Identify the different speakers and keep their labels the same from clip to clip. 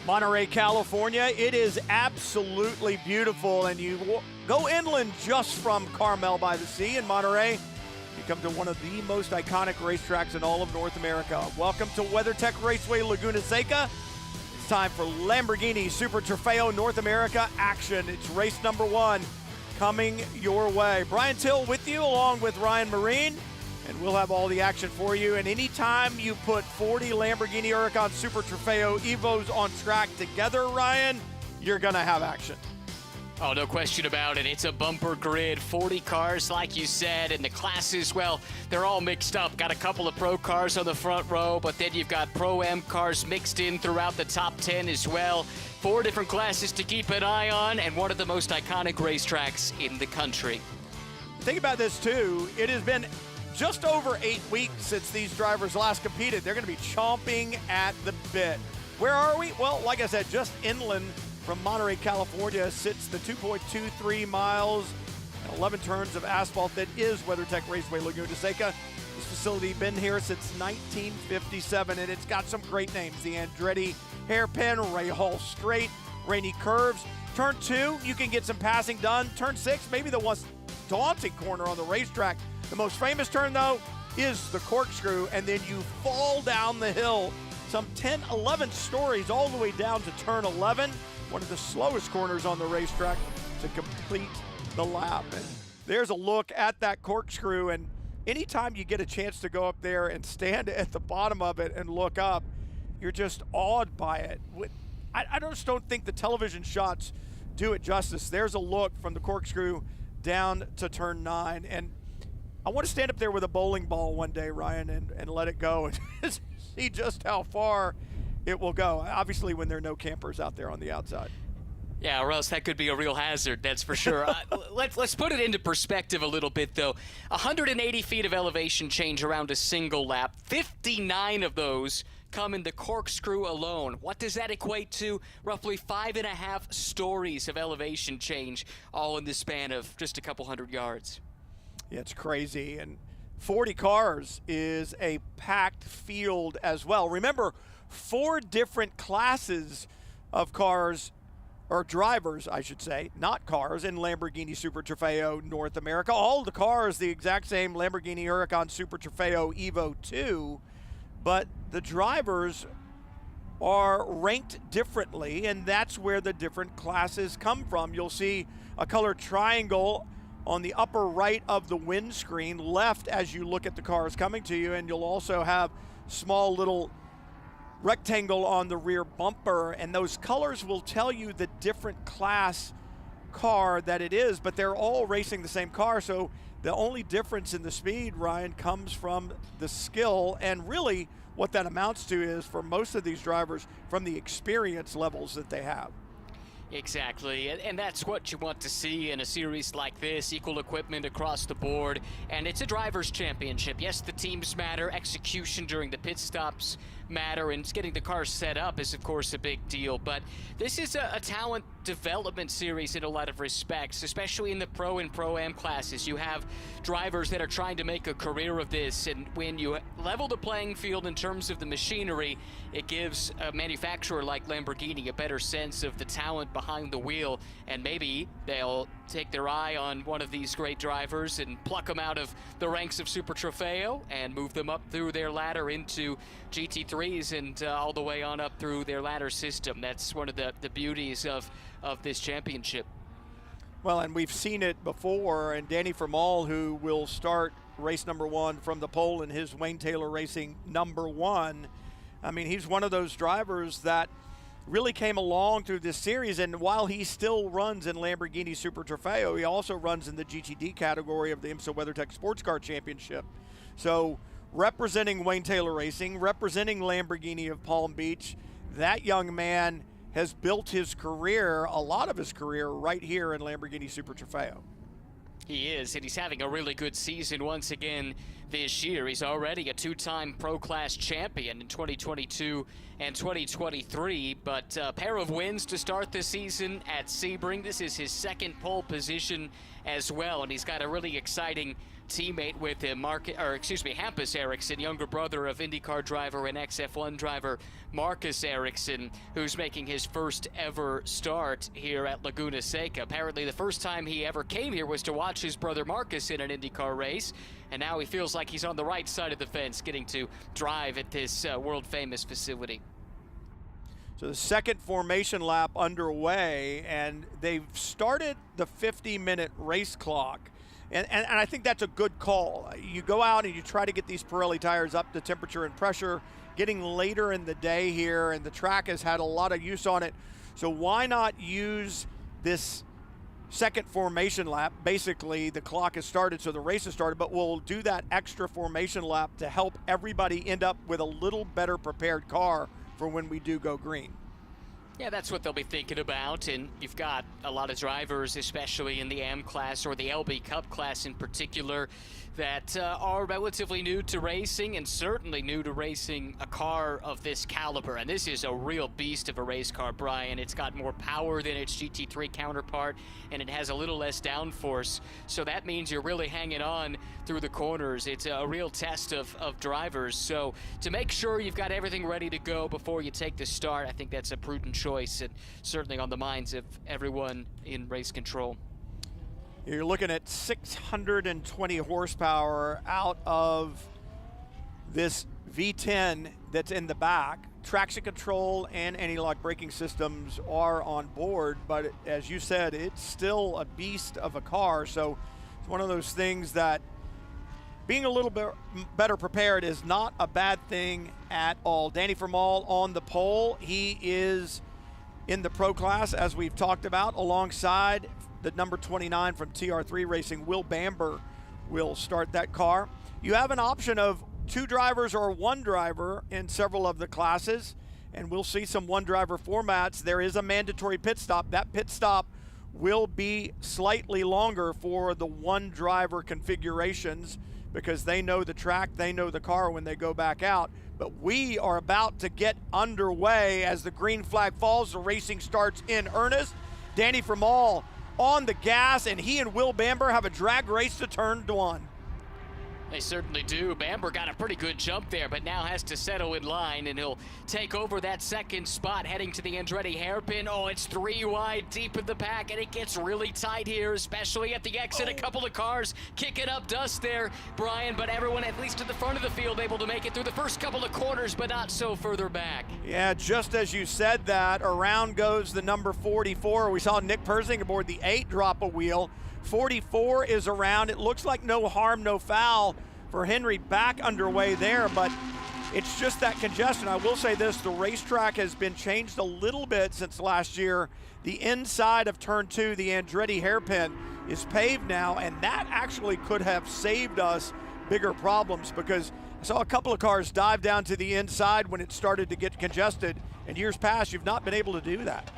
Speaker 1: Monterey, California. It is absolutely beautiful, and you go inland just from Carmel by the Sea in Monterey. You come to one of the most iconic racetracks in all of North America. Welcome to WeatherTech Raceway Laguna Seca. It's time for Lamborghini Super Trofeo North America action. It's race number 1 coming your way. Brian Till with you along with Ryan Marine, and we'll have all the action for you. And anytime you put 40 Lamborghini Huracan Super Trofeo Evos on track together, Ryan, you're going to have action.
Speaker 2: Oh, no question about it. It's a bumper grid, 40 cars, like you said, and the classes, well, they're all mixed up. Got a couple of pro cars on the front row, but then you've got Pro-Am cars mixed in throughout the top 10 as well. 4 different classes to keep an eye on, and one of the most iconic racetracks in the country.
Speaker 1: Think about this, too. It has been just over 8 weeks since these drivers last competed. They're going to be chomping at the bit. Where are we? Well, like I said, just inland from Monterey, California sits the 2.23 miles and 11 turns of asphalt that is WeatherTech Raceway Laguna Seca. This facility been here since 1957, and it's got some great names. The Andretti Hairpin, Ray Hall Straight, Rainy Curves. Turn 2, you can get some passing done. Turn 6, maybe the most daunting corner on the racetrack. The most famous turn, though, is the corkscrew, and then you fall down the hill some 10, 11 stories all the way down to turn 11. One of the slowest corners on the racetrack to complete the lap. And there's a look at that corkscrew, and anytime you get a chance to go up there and stand at the bottom of it and look up, you're just awed by it. I just don't think the television shots do it justice. There's a look from the corkscrew down to turn 9, and I want to stand up there with a bowling ball one day, Ryan, and let it go and see just how far it will go. Obviously, when there are no campers out there on the outside.
Speaker 2: Yeah, or else that could be a real hazard, that's for sure. Let's put it into perspective a little bit, though. 180 feet of elevation change around a single lap. 59 of those come in the corkscrew alone. What does that equate to? Roughly 5.5 stories of elevation change, all in the span of just a couple hundred yards.
Speaker 1: Yeah, it's crazy. And 40 cars is a packed field as well. Remember, 4 different classes of cars, or drivers, I should say, not cars, in Lamborghini Super Trofeo North America. All the cars, the exact same Lamborghini Huracan Super Trofeo Evo 2, but the drivers are ranked differently, and that's where the different classes come from. You'll see a colored triangle on the upper right of the windscreen, left as you look at the cars coming to you, and you'll also have small little rectangle on the rear bumper, and those colors will tell you the different class car that it is, but they're all racing the same car. So the only difference in the speed, Ryan, comes from the skill, and really what that amounts to is, for most of these drivers, from the experience levels that they have.
Speaker 2: Exactly, and that's what you want to see in a series like this, equal equipment across the board, and it's a driver's championship. Yes, the teams matter, execution during the pit stops matter, and getting the cars set up is, of course, a big deal, but this is a talent development series in a lot of respects, especially in the Pro and Pro-Am classes. You have drivers that are trying to make a career of this, and when you level the playing field in terms of the machinery, it gives a manufacturer like Lamborghini a better sense of the talent behind the wheel, and maybe they'll take their eye on one of these great drivers and pluck them out of the ranks of Super Trofeo and move them up through their ladder into GT3s and all the way on up through their ladder system. That's one of the beauties of this championship.
Speaker 1: Well, and we've seen it before, and Danny Formal, who will start race number 1 from the pole in his Wayne Taylor Racing number 1, I mean, he's one of those drivers that really came along through this series, and while he still runs in Lamborghini Super Trofeo, he also runs in the GTD category of the IMSA WeatherTech Sports Car Championship. So representing Wayne Taylor Racing, representing Lamborghini of Palm Beach, that young man has built his career, a lot of his career, right here in Lamborghini Super Trofeo.
Speaker 2: He is, and he's having a really good season once again this year. He's already a two-time Pro Class champion in 2022 and 2023, but a pair of wins to start the season at Sebring. This is his second pole position as well, and he's got a really exciting teammate with him, Hampus Eriksson, younger brother of IndyCar driver and XF1 driver Marcus Eriksson, who's making his first ever start here at Laguna Seca. Apparently the first time he ever came here was to watch his brother Marcus in an IndyCar race, and now he feels like he's on the right side of the fence getting to drive at this world-famous facility.
Speaker 1: So the second formation lap underway, and they've started the 50-minute race clock. And I think that's a good call. You go out and you try to get these Pirelli tires up to temperature and pressure, getting later in the day here, and the track has had a lot of use on it. So why not use this second formation lap? Basically, the clock has started, so the race has started, but we'll do that extra formation lap to help everybody end up with a little better prepared car for when we do go green.
Speaker 2: Yeah, that's what they'll be thinking about, and you've got a lot of drivers, especially in the AM class or the LB Cup class in particular, that are relatively new to racing, and certainly new to racing a car of this caliber. And this is a real beast of a race car, Brian. It's got more power than its GT3 counterpart, and it has a little less downforce. So that means you're really hanging on through the corners. It's a real test of drivers. So to make sure you've got everything ready to go before you take the start, I think that's a prudent choice, and certainly on the minds of everyone in race control.
Speaker 1: You're looking at 620 horsepower out of this V10 that's in the back. Traction control and anti-lock braking systems are on board, but as you said, it's still a beast of a car. So it's one of those things that being a little bit better prepared is not a bad thing at all. Danny Formal on the pole. He is in the Pro Class, as we've talked about, alongside the number 29 from TR3 Racing. Will Bamber will start that car. You have an option of two drivers or one driver in several of the classes, and we'll see some one driver formats. There is a mandatory pit stop. That pit stop will be slightly longer for the one driver configurations because they know the track, they know the car when they go back out. But we are about to get underway as the green flag falls. The racing starts in earnest. Danny Formal on the gas, and he and Will Bamber have a drag race to turn one.
Speaker 2: They certainly do. Bamber got a pretty good jump there, but now has to settle in line, and he'll take over that second spot heading to the Andretti hairpin. Oh, it's three wide deep in the pack, and it gets really tight here, especially at the exit. A couple of cars kicking up dust there, Brian, but everyone, at least at the front of the field, able to make it through the first couple of corners, but not so further back.
Speaker 1: Yeah, just as you said that, around goes the number 44. We saw Nick Persing aboard the 8 drop a wheel. 44 is around. It looks like no harm, no foul for Henry back underway there, but it's just that congestion. I will say this, the racetrack has been changed a little bit since last year. The inside of turn 2, the Andretti hairpin, is paved now, and that actually could have saved us bigger problems because I saw a couple of cars dive down to the inside when it started to get congested. In years past, you've not been able to do that.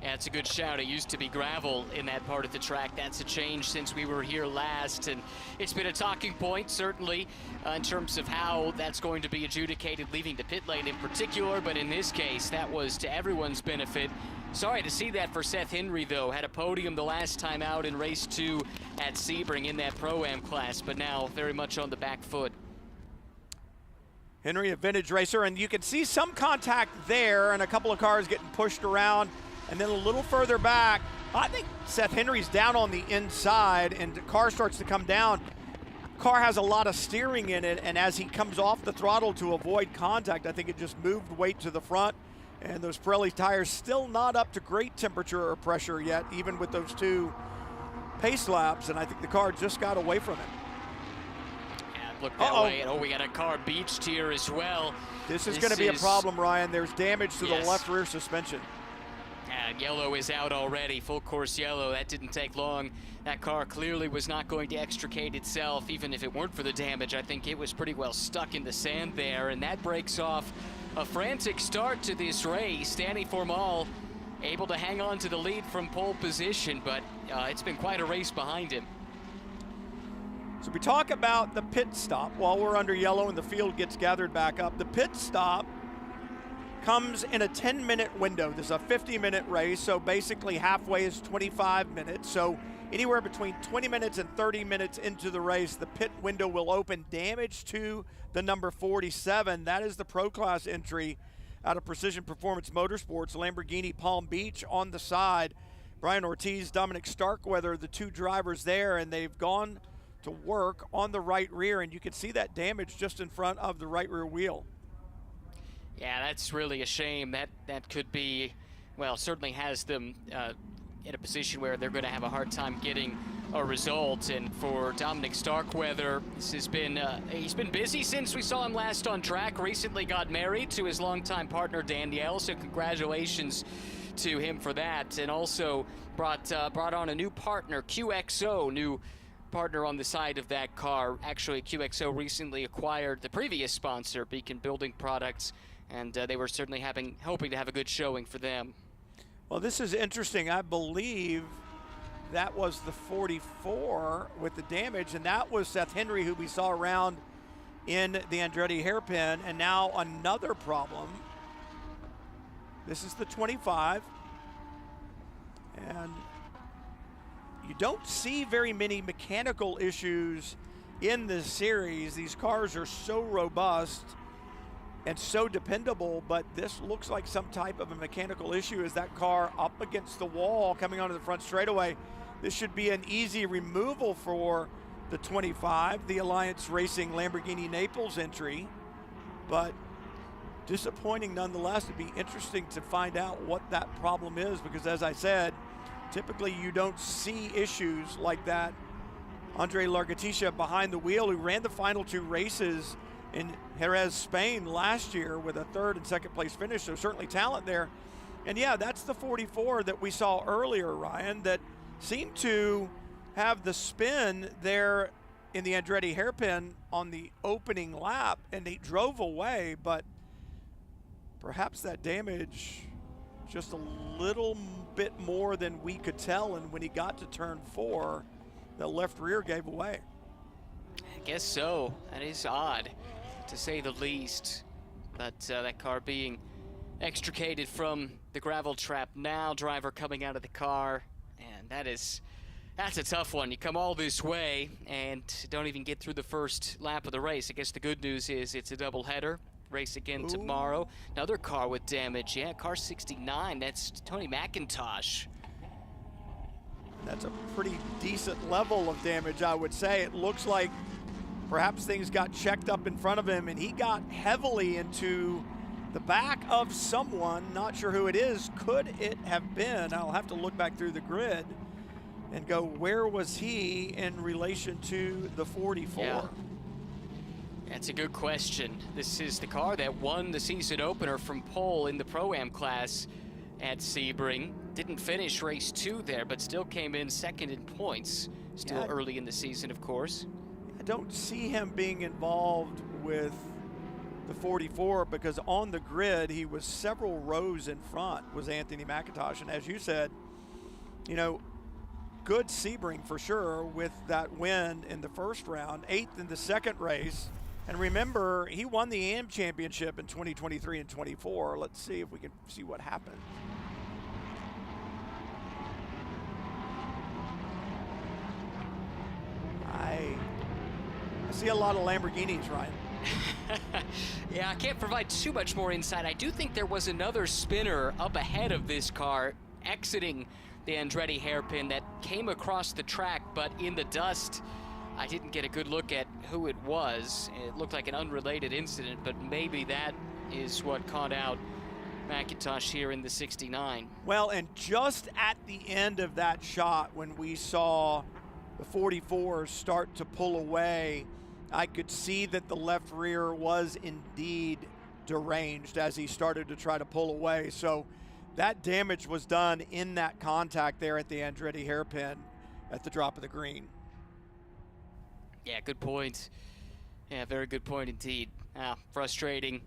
Speaker 2: Yeah, it's a good shout. It used to be gravel in that part of the track. That's a change since we were here last, and it's been a talking point, certainly, in terms of how that's going to be adjudicated, leaving the pit lane in particular, but in this case, that was to everyone's benefit. Sorry to see that for Seth Henry, though. Had a podium the last time out in race 2 at Sebring in that Pro-Am class, but now very much on the back foot.
Speaker 1: Henry, a vintage racer, and you can see some contact there and a couple of cars getting pushed around. And then a little further back, I think Seth Henry's down on the inside, and the car starts to come down. Car has a lot of steering in it, and as he comes off the throttle to avoid contact, I think it just moved weight to the front. And those Pirelli tires still not up to great temperature or pressure yet, even with those 2 pace laps, and I think the car just got away from it.
Speaker 2: Yeah, look that way. Oh, we got a car beached here as well.
Speaker 1: This is going to be a problem, Ryan. There's damage to the left rear suspension.
Speaker 2: And yellow is out already, full course yellow. That didn't take long. That car clearly was not going to extricate itself, even if it weren't for the damage. I think it was pretty well stuck in the sand there, and that breaks off a frantic start to this race. Danny Formal able to hang on to the lead from pole position, but it's been quite a race behind him.
Speaker 1: So we talk about the pit stop while we're under yellow and the field gets gathered back up. The pit stop comes in a 10-minute window. This is a 50-minute race, so basically halfway is 25 minutes. So anywhere between 20 minutes and 30 minutes into the race, the pit window will open. Damage to the number 47. That is the Pro Class entry out of Precision Performance Motorsports, Lamborghini Palm Beach on the side. Brian Ortiz, Dominic Starkweather, the two drivers there, and they've gone to work on the right rear, and you can see that damage just in front of the right rear wheel.
Speaker 2: Yeah, that's really a shame. That could be, well, certainly has them in a position where they're going to have a hard time getting a result. And for Dominic Starkweather, this has been he's been busy since we saw him last on track. Recently got married to his longtime partner Danielle, so congratulations to him for that. And also brought on a new partner, QXO, new partner on the side of that car. Actually, QXO recently acquired the previous sponsor, Beacon Building Products, and they were certainly hoping to have a good showing for them.
Speaker 1: Well, this is interesting. I believe that was the 44 with the damage, and that was Seth Henry, who we saw around in the Andretti hairpin. And now another problem. This is the 25, and you don't see very many mechanical issues in this series. These cars are so robust and so dependable, but this looks like some type of a mechanical issue. Is that car up against the wall coming onto the front straightaway? This should be an easy removal for the 25, the Alliance Racing Lamborghini Naples entry, but disappointing nonetheless. It'd be interesting to find out what that problem is, because as I said, typically you don't see issues like that. Andre Largatixa behind the wheel, who ran the final two races in Jerez, Spain last year with a third and second place finish, so certainly talent there. And yeah, that's the 44 that we saw earlier, Ryan, that seemed to have the spin there in the Andretti hairpin on the opening lap, and he drove away, but perhaps that damage just a little bit more than we could tell, and when he got to turn 4, the left rear gave away.
Speaker 2: I guess so. That is odd, to say the least. But that car being extricated from the gravel trap now, driver coming out of the car, and that's a tough one. You come all this way and don't even get through the first lap of the race. I guess the good news is it's a doubleheader. Race again tomorrow. Another car with damage. Yeah, car 69. That's Tony McIntosh.
Speaker 1: That's a pretty decent level of damage, I would say. It looks like perhaps things got checked up in front of him, and he got heavily into the back of someone. Not sure who it is. Could it have been? I'll have to look back through the grid and go, where was he in relation to the 44?
Speaker 2: Yeah. That's a good question. This is the car that won the season opener from pole in the Pro-Am class at Sebring. Didn't finish race 2 there, but still came in second in points. Still early in the season, of course.
Speaker 1: I don't see him being involved with the 44, because on the grid he was several rows in front, was Anthony McIntosh. And as you said, you know, good Sebring for sure with that win in the first round, 8th in the second race. And remember, he won the AM championship in 2023 and 24. Let's see if we can see what happened. I see a lot of Lamborghinis, Ryan.
Speaker 2: Yeah, I can't provide too much more insight. I do think there was another spinner up ahead of this car exiting the Andretti hairpin that came across the track, but in the dust, I didn't get a good look at who it was. It looked like an unrelated incident, but maybe that is what caught out McIntosh here in the 69.
Speaker 1: Well, and just at the end of that shot, when we saw the 44 start to pull away, I could see that the left rear was indeed deranged as he started to try to pull away. So that damage was done in that contact there at the Andretti hairpin at the drop of the green.
Speaker 2: Yeah, good point. Yeah, very good point indeed. Frustrating.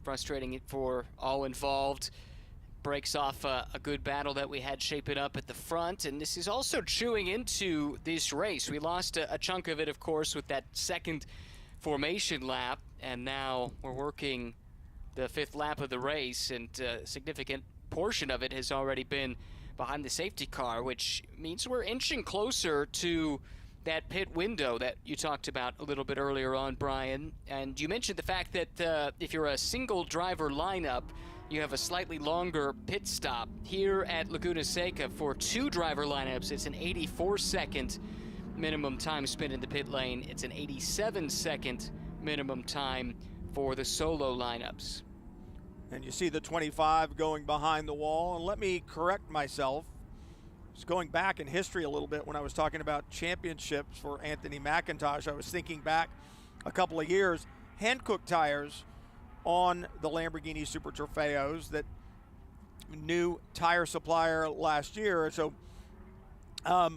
Speaker 2: Frustrating for all involved. breaks off a good battle that we had shaping up at the front, and this is also chewing into this race. We lost a chunk of it, of course, with that second formation lap, and now we're working the 5th lap of the race, and a significant portion of it has already been behind the safety car, which means we're inching closer to that pit window that you talked about a little bit earlier on, Brian. And you mentioned the fact that if you're a single driver lineup, you have a slightly longer pit stop. Here at Laguna Seca, for 2 driver lineups, it's an 84-second minimum time spent in the pit lane. It's an 87-second minimum time for the solo lineups.
Speaker 1: And you see the 25 going behind the wall. And let me correct myself. Just going back in history a little bit when I was talking about championships for Anthony McIntosh, I was thinking back a couple of years. Hankook tires on the Lamborghini Super Trofeos, that new tire supplier last year. So I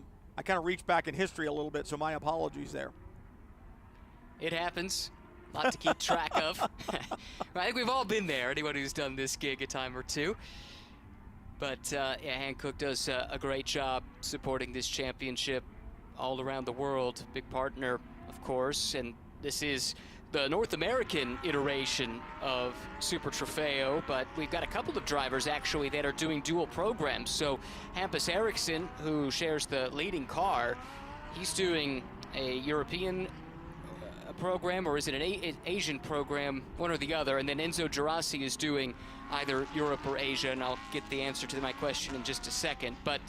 Speaker 1: kind of reached back in history a little bit, so my apologies there.
Speaker 2: It happens. A lot to keep track of. I think we've all been there, anyone who's done this gig a time or two. But yeah, Hankook does a great job supporting this championship all around the world. Big partner, of course, and this is the North American iteration of Super Trofeo, but we've got a couple of drivers actually that are doing dual programs. So Hampus Eriksson, who shares the leading car, he's doing a European program, or is it an Asian program, one or the other, and then Enzo Girassi is doing either Europe or Asia, and I'll get the answer to my question in just a second. But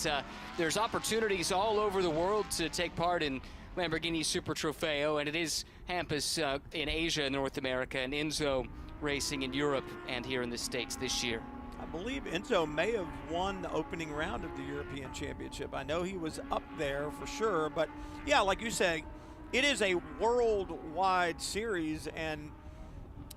Speaker 2: there's opportunities all over the world to take part in Lamborghini Super Trofeo, and it is Hampus in Asia and North America, and Enzo racing in Europe and here in the States this year.
Speaker 1: I believe Enzo may have won the opening round of the European Championship. I know he was up there for sure, but yeah, like you say, it is a worldwide series, and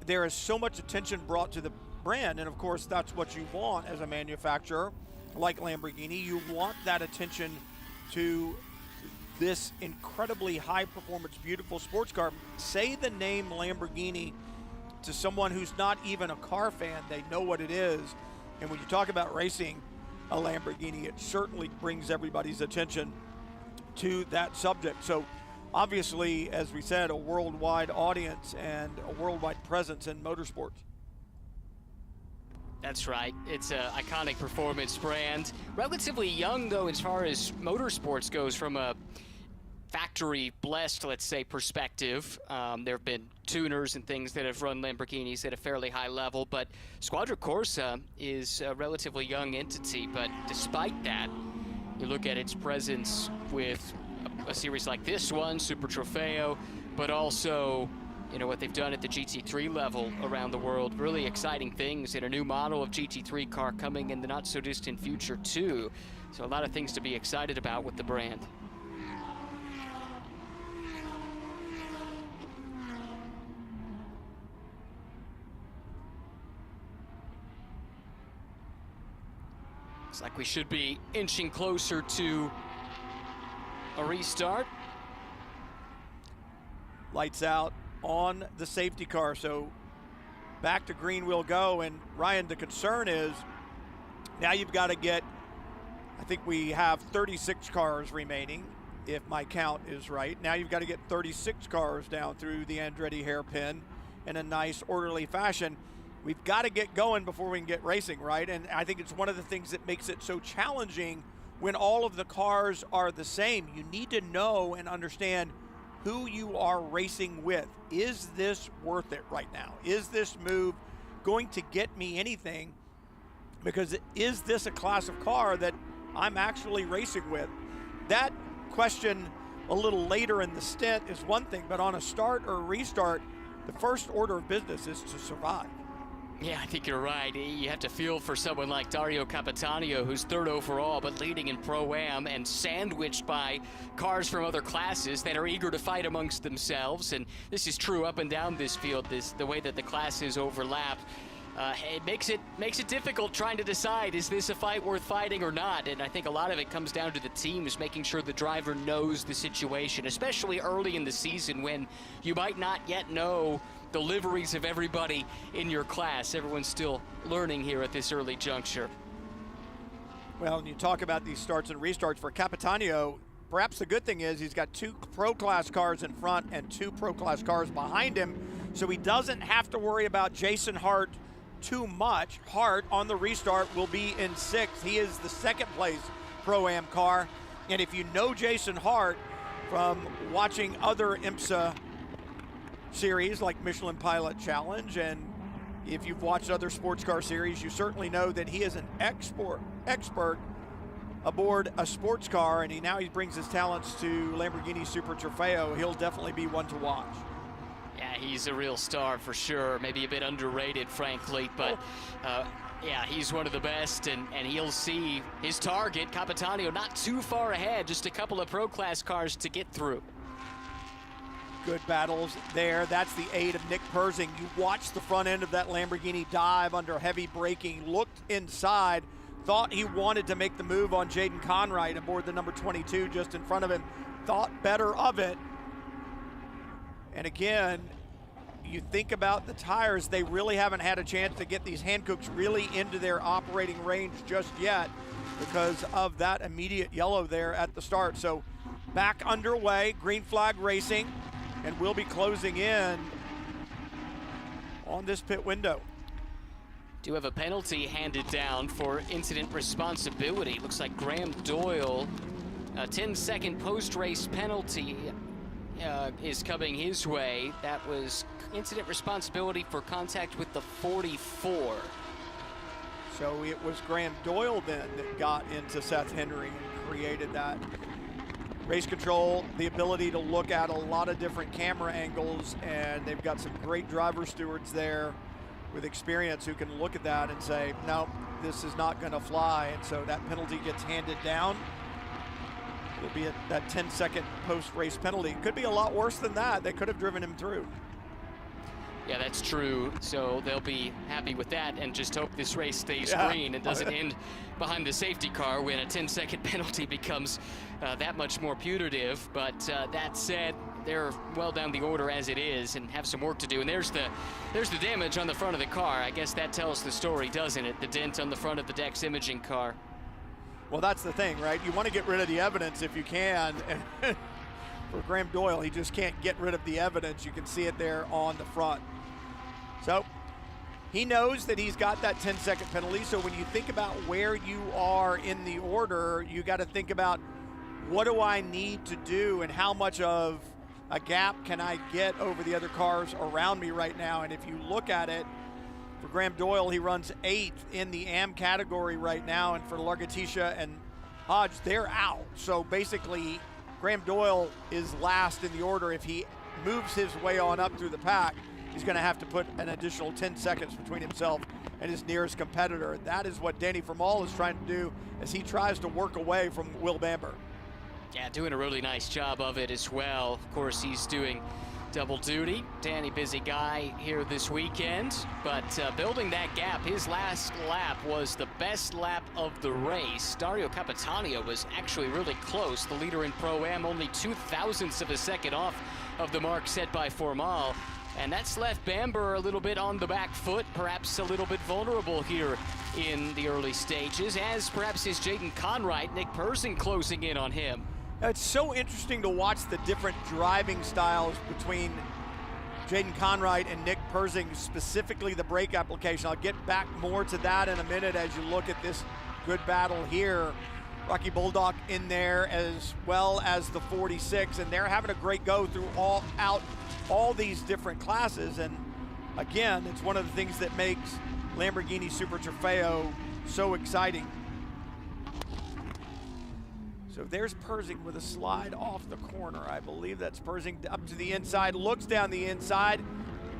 Speaker 1: there is so much attention brought to the brand, and of course that's what you want as a manufacturer like Lamborghini. You want that attention to this incredibly high performance, beautiful sports car. Say the name Lamborghini to someone who's not even a car fan, they know what it is. And when you talk about racing a Lamborghini, it certainly brings everybody's attention to that subject. So obviously, as we said, a worldwide audience and a worldwide presence in motorsports.
Speaker 2: That's right. It's an iconic performance brand. Relatively young, though, as far as motorsports goes from a factory-blessed, let's say, perspective. There have been tuners and things that have run Lamborghinis at a fairly high level, but Squadra Corsa is a relatively young entity. But despite that, you look at its presence with a series like this one, Super Trofeo, but also, you know, what they've done at the GT3 level around the world. Really exciting things, and a new model of GT3 car coming in the not-so-distant future, too. So a lot of things to be excited about with the brand. Looks like we should be inching closer to a restart.
Speaker 1: Lights out on the safety car, so back to green we'll go. And Ryan, the concern is now you've got to get, I think we have 36 cars remaining, if my count is right. Now you've got to get 36 cars down through the Andretti hairpin in a nice, orderly fashion. We've got to get going before we can get racing, right? And I think it's one of the things that makes it so challenging when all of the cars are the same. You need to know and understand who you are racing with. Is this worth it right now? Is this move going to get me anything? Because is this a class of car that I'm actually racing with? That question a little later in the stint is one thing, but on a start or restart, the first order of business is to survive.
Speaker 2: Yeah, I think you're right. You have to feel for someone like Dario Capitanio, who's third overall, but leading in Pro-Am and sandwiched by cars from other classes that are eager to fight amongst themselves. And this is true up and down this field, the way that the classes overlap. It makes it difficult trying to decide, is this a fight worth fighting or not? And I think a lot of it comes down to the teams making sure the driver knows the situation, especially early in the season when you might not yet know the liveries of everybody in your class. Everyone's still learning here at this early juncture.
Speaker 1: Well, and you talk about these starts and restarts for Capitano. Perhaps the good thing is he's got 2 Pro Class cars in front and 2 Pro Class cars behind him, so he doesn't have to worry about Jason Hart too much. Hart on the restart will be in 6th. He is the 2nd place Pro-Am car. And if you know Jason Hart from watching other IMSA series like Michelin Pilot Challenge, and if you've watched other sports car series, you certainly know that he is an expert aboard a sports car, and he brings his talents to Lamborghini Super Trofeo. He'll definitely be one to watch.
Speaker 2: Yeah, he's a real star for sure. Maybe a bit underrated, frankly, but yeah, he's one of the best, and he'll see his target, Capitano, not too far ahead, just a couple of Pro Class cars to get through.
Speaker 1: Good battles there. That's the aid of Nick Persing. You watched the front end of that Lamborghini dive under heavy braking, looked inside, thought he wanted to make the move on Jaden Conwright aboard the number 22 just in front of him, thought better of it. And again, you think about the tires, they really haven't had a chance to get these Hankooks really into their operating range just yet because of that immediate yellow there at the start. So back underway, green flag racing, and we'll be closing in on this pit window.
Speaker 2: Do have a penalty handed down for incident responsibility. Looks like Graham Doyle, a 10-second post-race penalty is coming his way. That was incident responsibility for contact with the 44.
Speaker 1: So it was Graham Doyle then that got into Seth Henry and created that. Race control, the ability to look at a lot of different camera angles, and they've got some great driver stewards there with experience who can look at that and say, no, this is not going to fly. And so that penalty gets handed down. It'll be that 10-second post-race penalty. It could be a lot worse than that. They could have driven him through.
Speaker 2: Yeah, that's true. So they'll be happy with that and just hope this race stays green and doesn't end behind the safety car when a 10-second penalty becomes that much more punitive. But that said, they're well down the order as it is and have some work to do. And there's the damage on the front of the car. I guess that tells the story, doesn't it? The dent on the front of the Dex imaging car.
Speaker 1: Well, that's the thing, right? You want to get rid of the evidence if you can. And for Graham Doyle, he just can't get rid of the evidence. You can see it there on the front. So he knows that he's got that 10-second penalty. So when you think about where you are in the order, you got to think about, what do I need to do and how much of a gap can I get over the other cars around me right now? And if you look at it, for Graham Doyle, he runs 8th in the AM category right now, and for Largatisha and Hodge, they're out. So basically, Graham Doyle is last in the order. If he moves his way on up through the pack, he's going to have to put an additional 10 seconds between himself and his nearest competitor. That is what Danny Vermael is trying to do as he tries to work away from Will Bamber.
Speaker 2: Yeah, doing a really nice job of it as well. Of course, he's doing double duty. Danny, busy guy here this weekend, but building that gap. His last lap was the best lap of the race. Dario Capitano was actually really close. The leader in Pro-Am, only 0.02 of a second off of the mark set by Vermael. And that's left Bamber a little bit on the back foot, perhaps a little bit vulnerable here in the early stages, as perhaps is Jaden Conwright. Nick Persing closing in on him.
Speaker 1: It's so interesting to watch the different driving styles between Jaden Conwright and Nick Persing, specifically the brake application. I'll get back more to that in a minute as you look at this good battle here. Rocky Bulldog in there as well as the 46, and they're having a great go through all these different classes. And again, it's one of the things that makes Lamborghini Super Trofeo so exciting. So there's Persing with a slide off the corner. I believe that's Persing up to the inside, looks down the inside,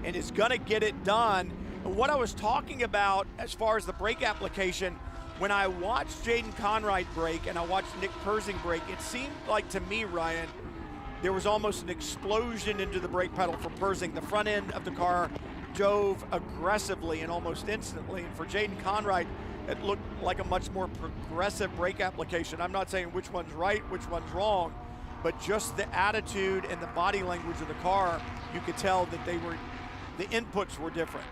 Speaker 1: and is gonna get it done. And what I was talking about as far as the brake application, when I watched Jaden Conwright brake and I watched Nick Persing brake, it seemed like to me, Ryan, there was almost an explosion into the brake pedal for Persing. The front end of the car dove aggressively and almost instantly. And for Jaden Conwright, it looked like a much more progressive brake application. I'm not saying which one's right, which one's wrong, but just the attitude and the body language of the car, you could tell that the inputs were different.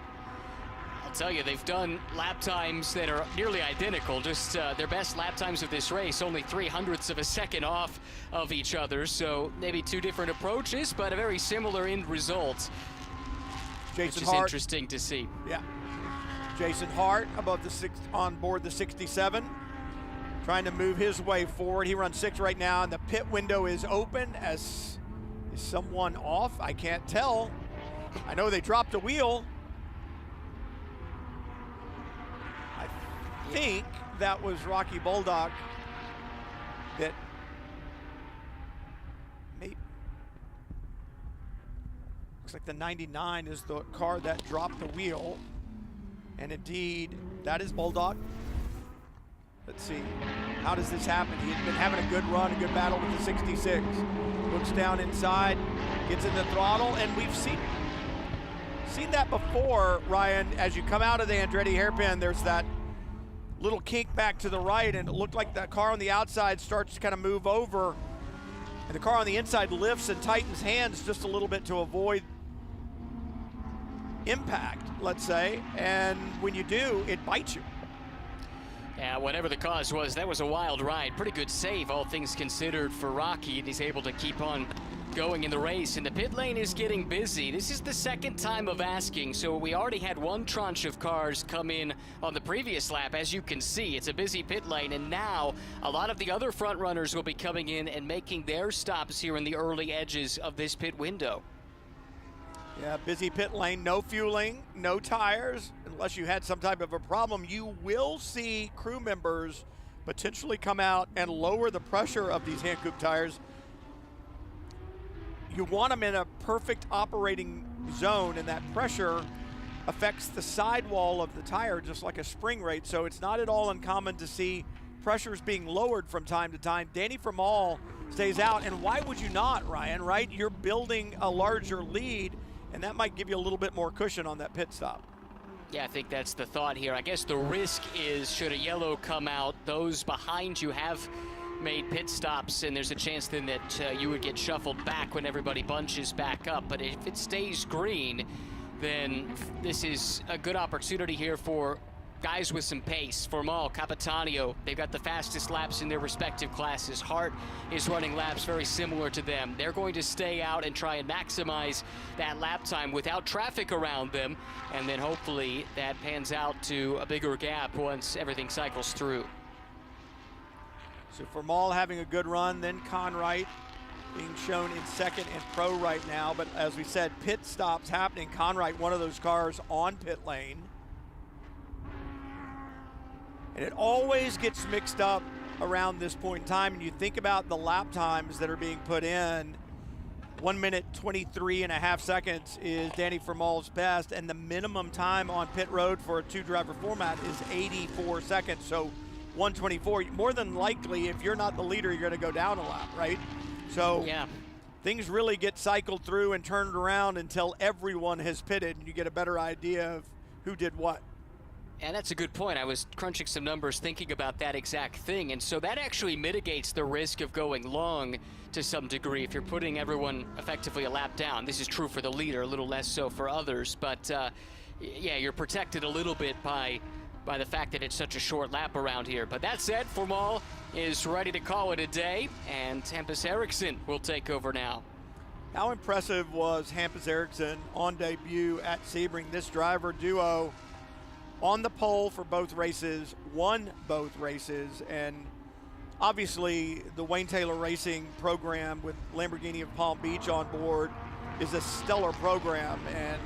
Speaker 2: I'll tell you, they've done lap times that are nearly identical, just their best lap times of this race, only 0.03 of a second off of each other, so maybe two different approaches, but a very similar end result, which is interesting to see.
Speaker 1: Yeah. Jason Hart above the on board the 67, trying to move his way forward. He runs 6 right now, and the pit window is open. Is someone off? I can't tell. I know they dropped a wheel. I think that was Rocky Bulldog that maybe, looks like the 99 is the car that dropped the wheel. And indeed, that is Bulldog. Let's see, how does this happen? He had been having a good run, a good battle with the 66. Looks down inside, gets in the throttle, and we've seen that before, Ryan. As you come out of the Andretti hairpin, there's that little kink back to the right, and it looked like that car on the outside starts to kind of move over, and the car on the inside lifts and tightens hands just a little bit to avoid impact, let's say, and when you do, it bites you.
Speaker 2: Yeah, whatever the cause was, that was a wild ride. Pretty good save, all things considered, for Rocky, and he's able to keep on going in the race, and the pit lane is getting busy. This is the second time of asking, so we already had one tranche of cars come in on the previous lap. As you can see, it's a busy pit lane, and now a lot of the other front runners will be coming in and making their stops here in the early edges of this pit window.
Speaker 1: Yeah, busy pit lane, no fueling, no tires. Unless you had some type of a problem, you will see crew members potentially come out and lower the pressure of these hand coupe tires. You want them in a perfect operating zone, and that pressure affects the sidewall of the tire just like a spring rate. So it's not at all uncommon to see pressures being lowered from time to time. Danny Formal stays out, and why would you not, Ryan, right? You're building a larger lead, and that might give you a little bit more cushion on that pit stop.
Speaker 2: Yeah, I think that's the thought here. I guess the risk is, should a yellow come out, those behind you have made pit stops, and there's a chance then that you would get shuffled back when everybody bunches back up. But if it stays green, then this is a good opportunity here for guys with some pace. Formal, Capitano, they've got the fastest laps in their respective classes. Hart is running laps very similar to them. They're going to stay out and try and maximize that lap time without traffic around them, and then hopefully that pans out to a bigger gap once everything cycles through.
Speaker 1: So Formal having a good run, then Conwright being shown in second and pro right now. But as we said, pit stops happening. Conwright, one of those cars on pit lane. And it always gets mixed up around this point in time. And you think about the lap times that are being put in. 1 minute, 23.5 seconds is Danny Formal's best. And the minimum time on pit road for a 2-driver format is 84 seconds. So 124, more than likely, if you're not the leader, you're going to go down a lap, right? So yeah, things really get cycled through and turned around until everyone has pitted, and you get a better idea of who did what.
Speaker 2: And that's a good point. I was crunching some numbers thinking about that exact thing, and so that actually mitigates the risk of going long to some degree if you're putting everyone effectively a lap down. This is true for the leader, a little less so for others, but yeah, you're protected a little bit by the fact that it's such a short lap around here. But that said, Formal is ready to call it a day, and Hampus Eriksson will take over now.
Speaker 1: How impressive was Hampus Eriksson on debut at Sebring? This driver duo on the pole for both races, won both races, and obviously the Wayne Taylor Racing program with Lamborghini of Palm Beach on board is a stellar program, and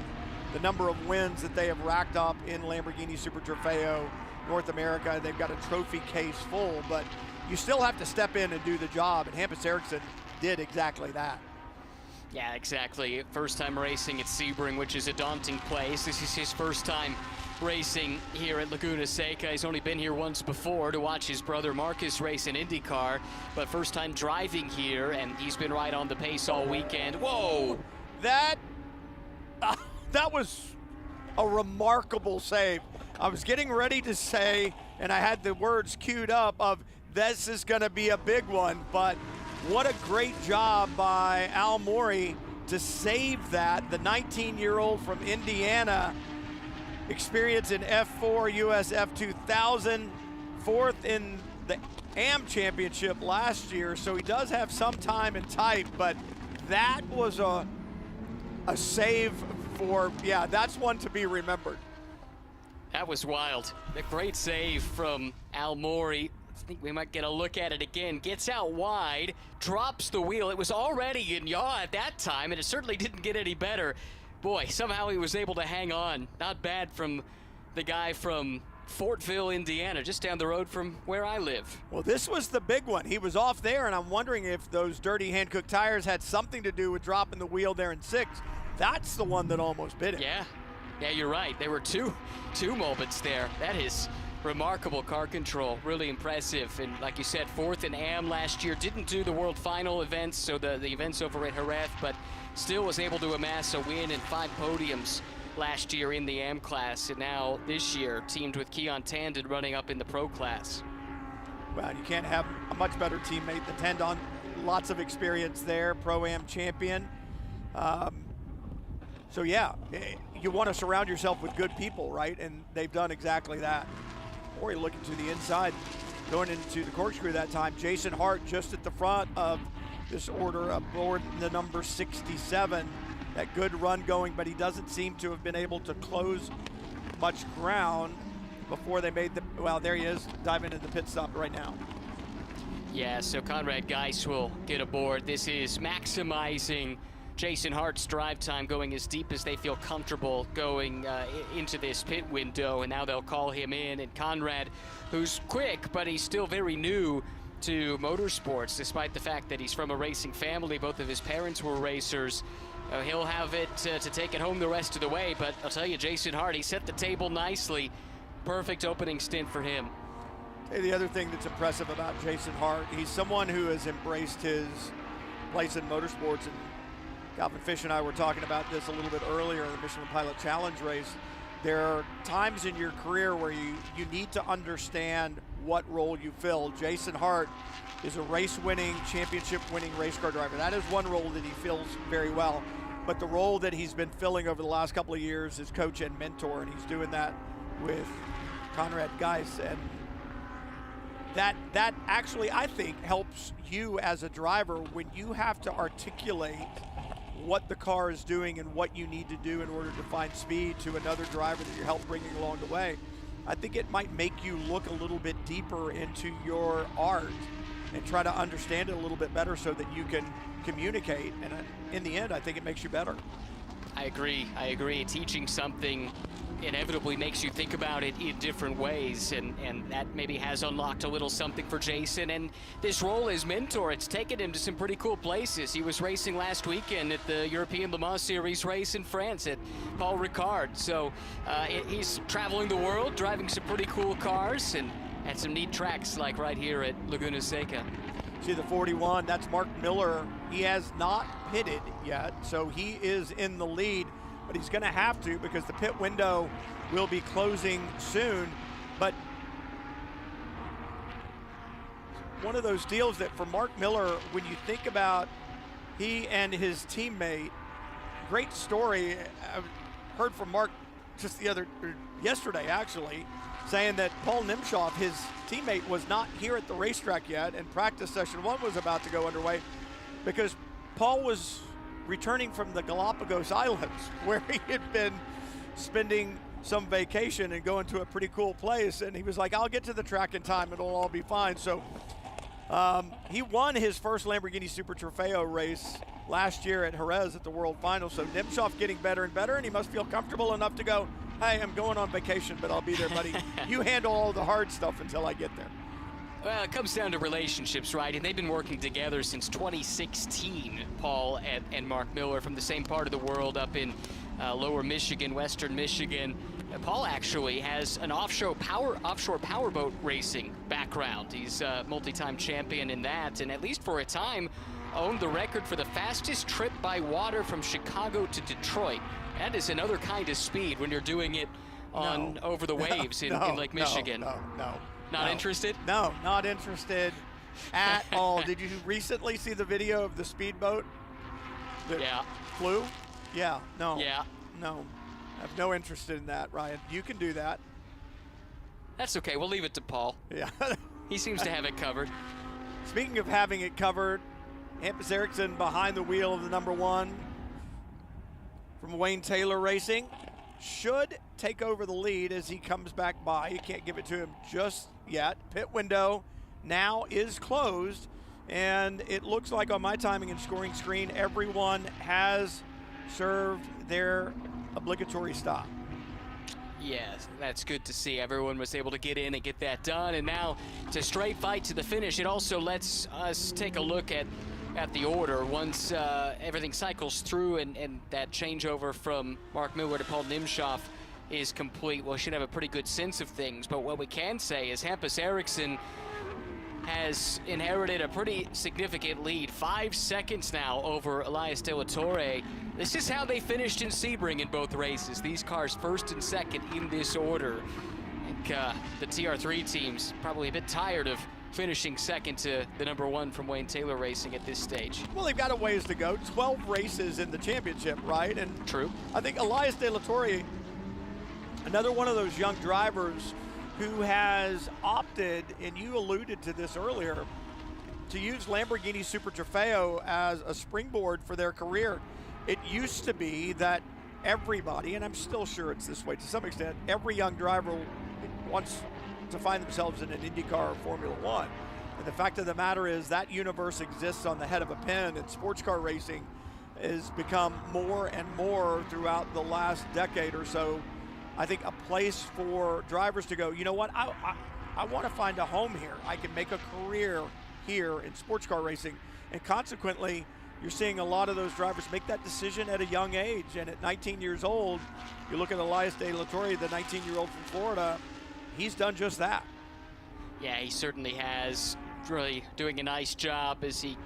Speaker 1: the number of wins that they have racked up in Lamborghini Super Trofeo North America, they've got a trophy case full, but you still have to step in and do the job, and Hampus Eriksson did exactly that.
Speaker 2: Yeah, exactly. First time racing at Sebring, which is a daunting place. This is his first time racing here at Laguna Seca. He's only been here once before to watch his brother Marcus race an IndyCar, but first time driving here, and he's been right on the pace all weekend. Whoa!
Speaker 1: That was a remarkable save. I was getting ready to say, and I had the words queued up of, this is gonna be a big one, but what a great job by Al Morey to save that. The 19-year-old from Indiana experience in F4 USF 2000, fourth in the AM Championship last year, so he does have some time and type, but that was a save for, yeah, that's one to be remembered.
Speaker 2: That was wild. A great save from Al Mori. I think we might get a look at it again. Gets out wide, drops the wheel. It was already in yaw at that time, and it certainly didn't get any better. Boy, somehow he was able to hang on. Not bad from the guy from Fortville, Indiana, just down the road from where I live.
Speaker 1: Well, this was the big one. He was off there, and I'm wondering if those dirty hand-cooked tires had something to do with dropping the wheel there in 6. That's the one that almost bit him.
Speaker 2: Yeah, you're right. There were two moments there. That is remarkable car control, really impressive. And like you said, fourth in AM last year, didn't do the World Final events, so the events over at Jerez, but still was able to amass a win and 5 podiums last year in the AM class, and now this year teamed with Keon Tandon running up in the pro class.
Speaker 1: Well, you can't have a much better teammate than Tandon. Lots of experience there, Pro-Am champion. So yeah, you want to surround yourself with good people, right? And they've done exactly that. Or looking to the inside, going into the corkscrew that time. Jason Hart just at the front of this order aboard the number 67. That good run going, but he doesn't seem to have been able to close much ground before they made the, well, there he is, diving into the pit stop right now.
Speaker 2: Yeah, so Conrad Geis will get aboard. This is maximizing Jason Hart's drive time, going as deep as they feel comfortable going into this pit window, and now they'll call him in. And Conrad, who's quick, but he's still very new to motorsports, despite the fact that he's from a racing family. Both of his parents were racers. He'll have it to take it home the rest of the way, but I'll tell you, Jason Hart, he set the table nicely. Perfect opening stint for him.
Speaker 1: Hey, the other thing that's impressive about Jason Hart, he's someone who has embraced his place in motorsports, and Calvin Fish and I were talking about this a little bit earlier in the Michelin Pilot Challenge race. There are times in your career where you need to understand what role you fill. Jason Hart is a race-winning, championship-winning race car driver. That is one role that he fills very well. But the role that he's been filling over the last couple of years is coach and mentor, and he's doing that with Conrad Geis. And that actually, I think, helps you as a driver when you have to articulate what the car is doing and what you need to do in order to find speed to another driver that you're helping bringing along the way. I think it might make you look a little bit deeper into your art and try to understand it a little bit better so that you can communicate. And in the end, I think it makes you better.
Speaker 2: I agree. Teaching something inevitably makes you think about it in different ways, and that maybe has unlocked a little something for Jason. And this role as mentor, it's taken him to some pretty cool places. He was racing last weekend at the European Le Mans Series race in France at Paul Ricard. So he's traveling the world, driving some pretty cool cars, and at some neat tracks like right here at Laguna Seca.
Speaker 1: See the 41, that's Mark Miller. He has not pitted yet, so he is in the lead, but he's gonna have to because the pit window will be closing soon. But one of those deals that for Mark Miller, when you think about he and his teammate, great story. I heard from Mark just yesterday actually, saying that Paul Nimshoff, his teammate, was not here at the racetrack yet, and practice session 1 was about to go underway because Paul was returning from the Galapagos Islands, where he had been spending some vacation and going to a pretty cool place, and he was like, I'll get to the track in time, it'll all be fine. So he won his first Lamborghini Super Trofeo race last year at Jerez at the World Final. So Nimshoff getting better and better, and he must feel comfortable enough to go, hey, I'm going on vacation, but I'll be there, buddy. You handle all the hard stuff until I get there.
Speaker 2: Well, it comes down to relationships, right? And they've been working together since 2016, Paul and Mark Miller, from the same part of the world up in lower Michigan, western Michigan. Paul actually has an offshore powerboat racing background. He's a multi-time champion in that, and at least for a time, owned the record for the fastest trip by water from Chicago to Detroit. That is another kind of speed when you're doing it on over the waves in Lake Michigan.
Speaker 1: No.
Speaker 2: Not interested?
Speaker 1: No, not interested at all. Did you recently see the video of the speedboat that flew? Yeah, no.
Speaker 2: Yeah.
Speaker 1: No. I have no interest in that, Ryan. You can do that.
Speaker 2: That's okay. We'll leave it to Paul.
Speaker 1: Yeah.
Speaker 2: He seems to have it covered.
Speaker 1: Speaking of having it covered, Hampus Eriksson behind the wheel of the number 1 from Wayne Taylor Racing should take over the lead as he comes back by. You can't give it to him just yet. Pit window now is closed, and it looks like on my timing and scoring screen, everyone has served their obligatory stop.
Speaker 2: Yes, that's good to see. Everyone was able to get in and get that done, and now it's a straight fight to the finish. It also lets us take a look at the order once everything cycles through and that changeover from Mark Miller to Paul Nimshoff is complete. We should have a pretty good sense of things, but what we can say is Hampus Eriksson has inherited a pretty significant lead, 5 seconds now over Elias De La Torre. This is how they finished in Sebring in both races. These cars first and second in this order. I think the TR3 team's probably a bit tired of finishing second to the number 1 from Wayne Taylor Racing at this stage.
Speaker 1: Well, they've got a ways to go. 12 races in the championship, right? And
Speaker 2: true.
Speaker 1: I think Elias De La Torre, another one of those young drivers who has opted, and you alluded to this earlier, to use Lamborghini Super Trofeo as a springboard for their career. It used to be that everybody, and I'm still sure it's this way to some extent, every young driver wants to find themselves in an IndyCar or Formula One. And the fact of the matter is that universe exists on the head of a pin, and sports car racing has become more and more throughout the last decade or so. I think a place for drivers to go, you know what, I want to find a home here. I can make a career here in sports car racing. And consequently, you're seeing a lot of those drivers make that decision at a young age. And at 19 years old, you look at Elias De La Torre, the 19-year-old from Florida, he's done just that.
Speaker 2: Yeah, he certainly has. Really doing a nice job as he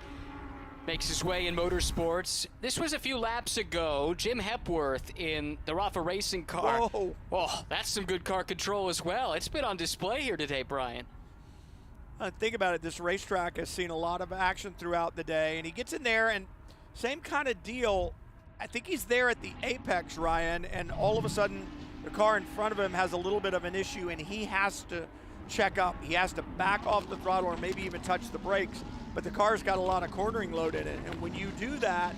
Speaker 2: makes his way in motorsports. This was a few laps ago. Jim Hepworth in the Rafa Racing car.
Speaker 1: Whoa.
Speaker 2: Oh, that's some good car control as well. It's been on display here today, Brian.
Speaker 1: Think about it. This racetrack has seen a lot of action throughout the day, and he gets in there, and same kind of deal. I think he's there at the apex, Ryan, and all of a sudden the car in front of him has a little bit of an issue, and he has to check up. He has to back off the throttle or maybe even touch the brakes. But the car's got a lot of cornering load in it. And when you do that,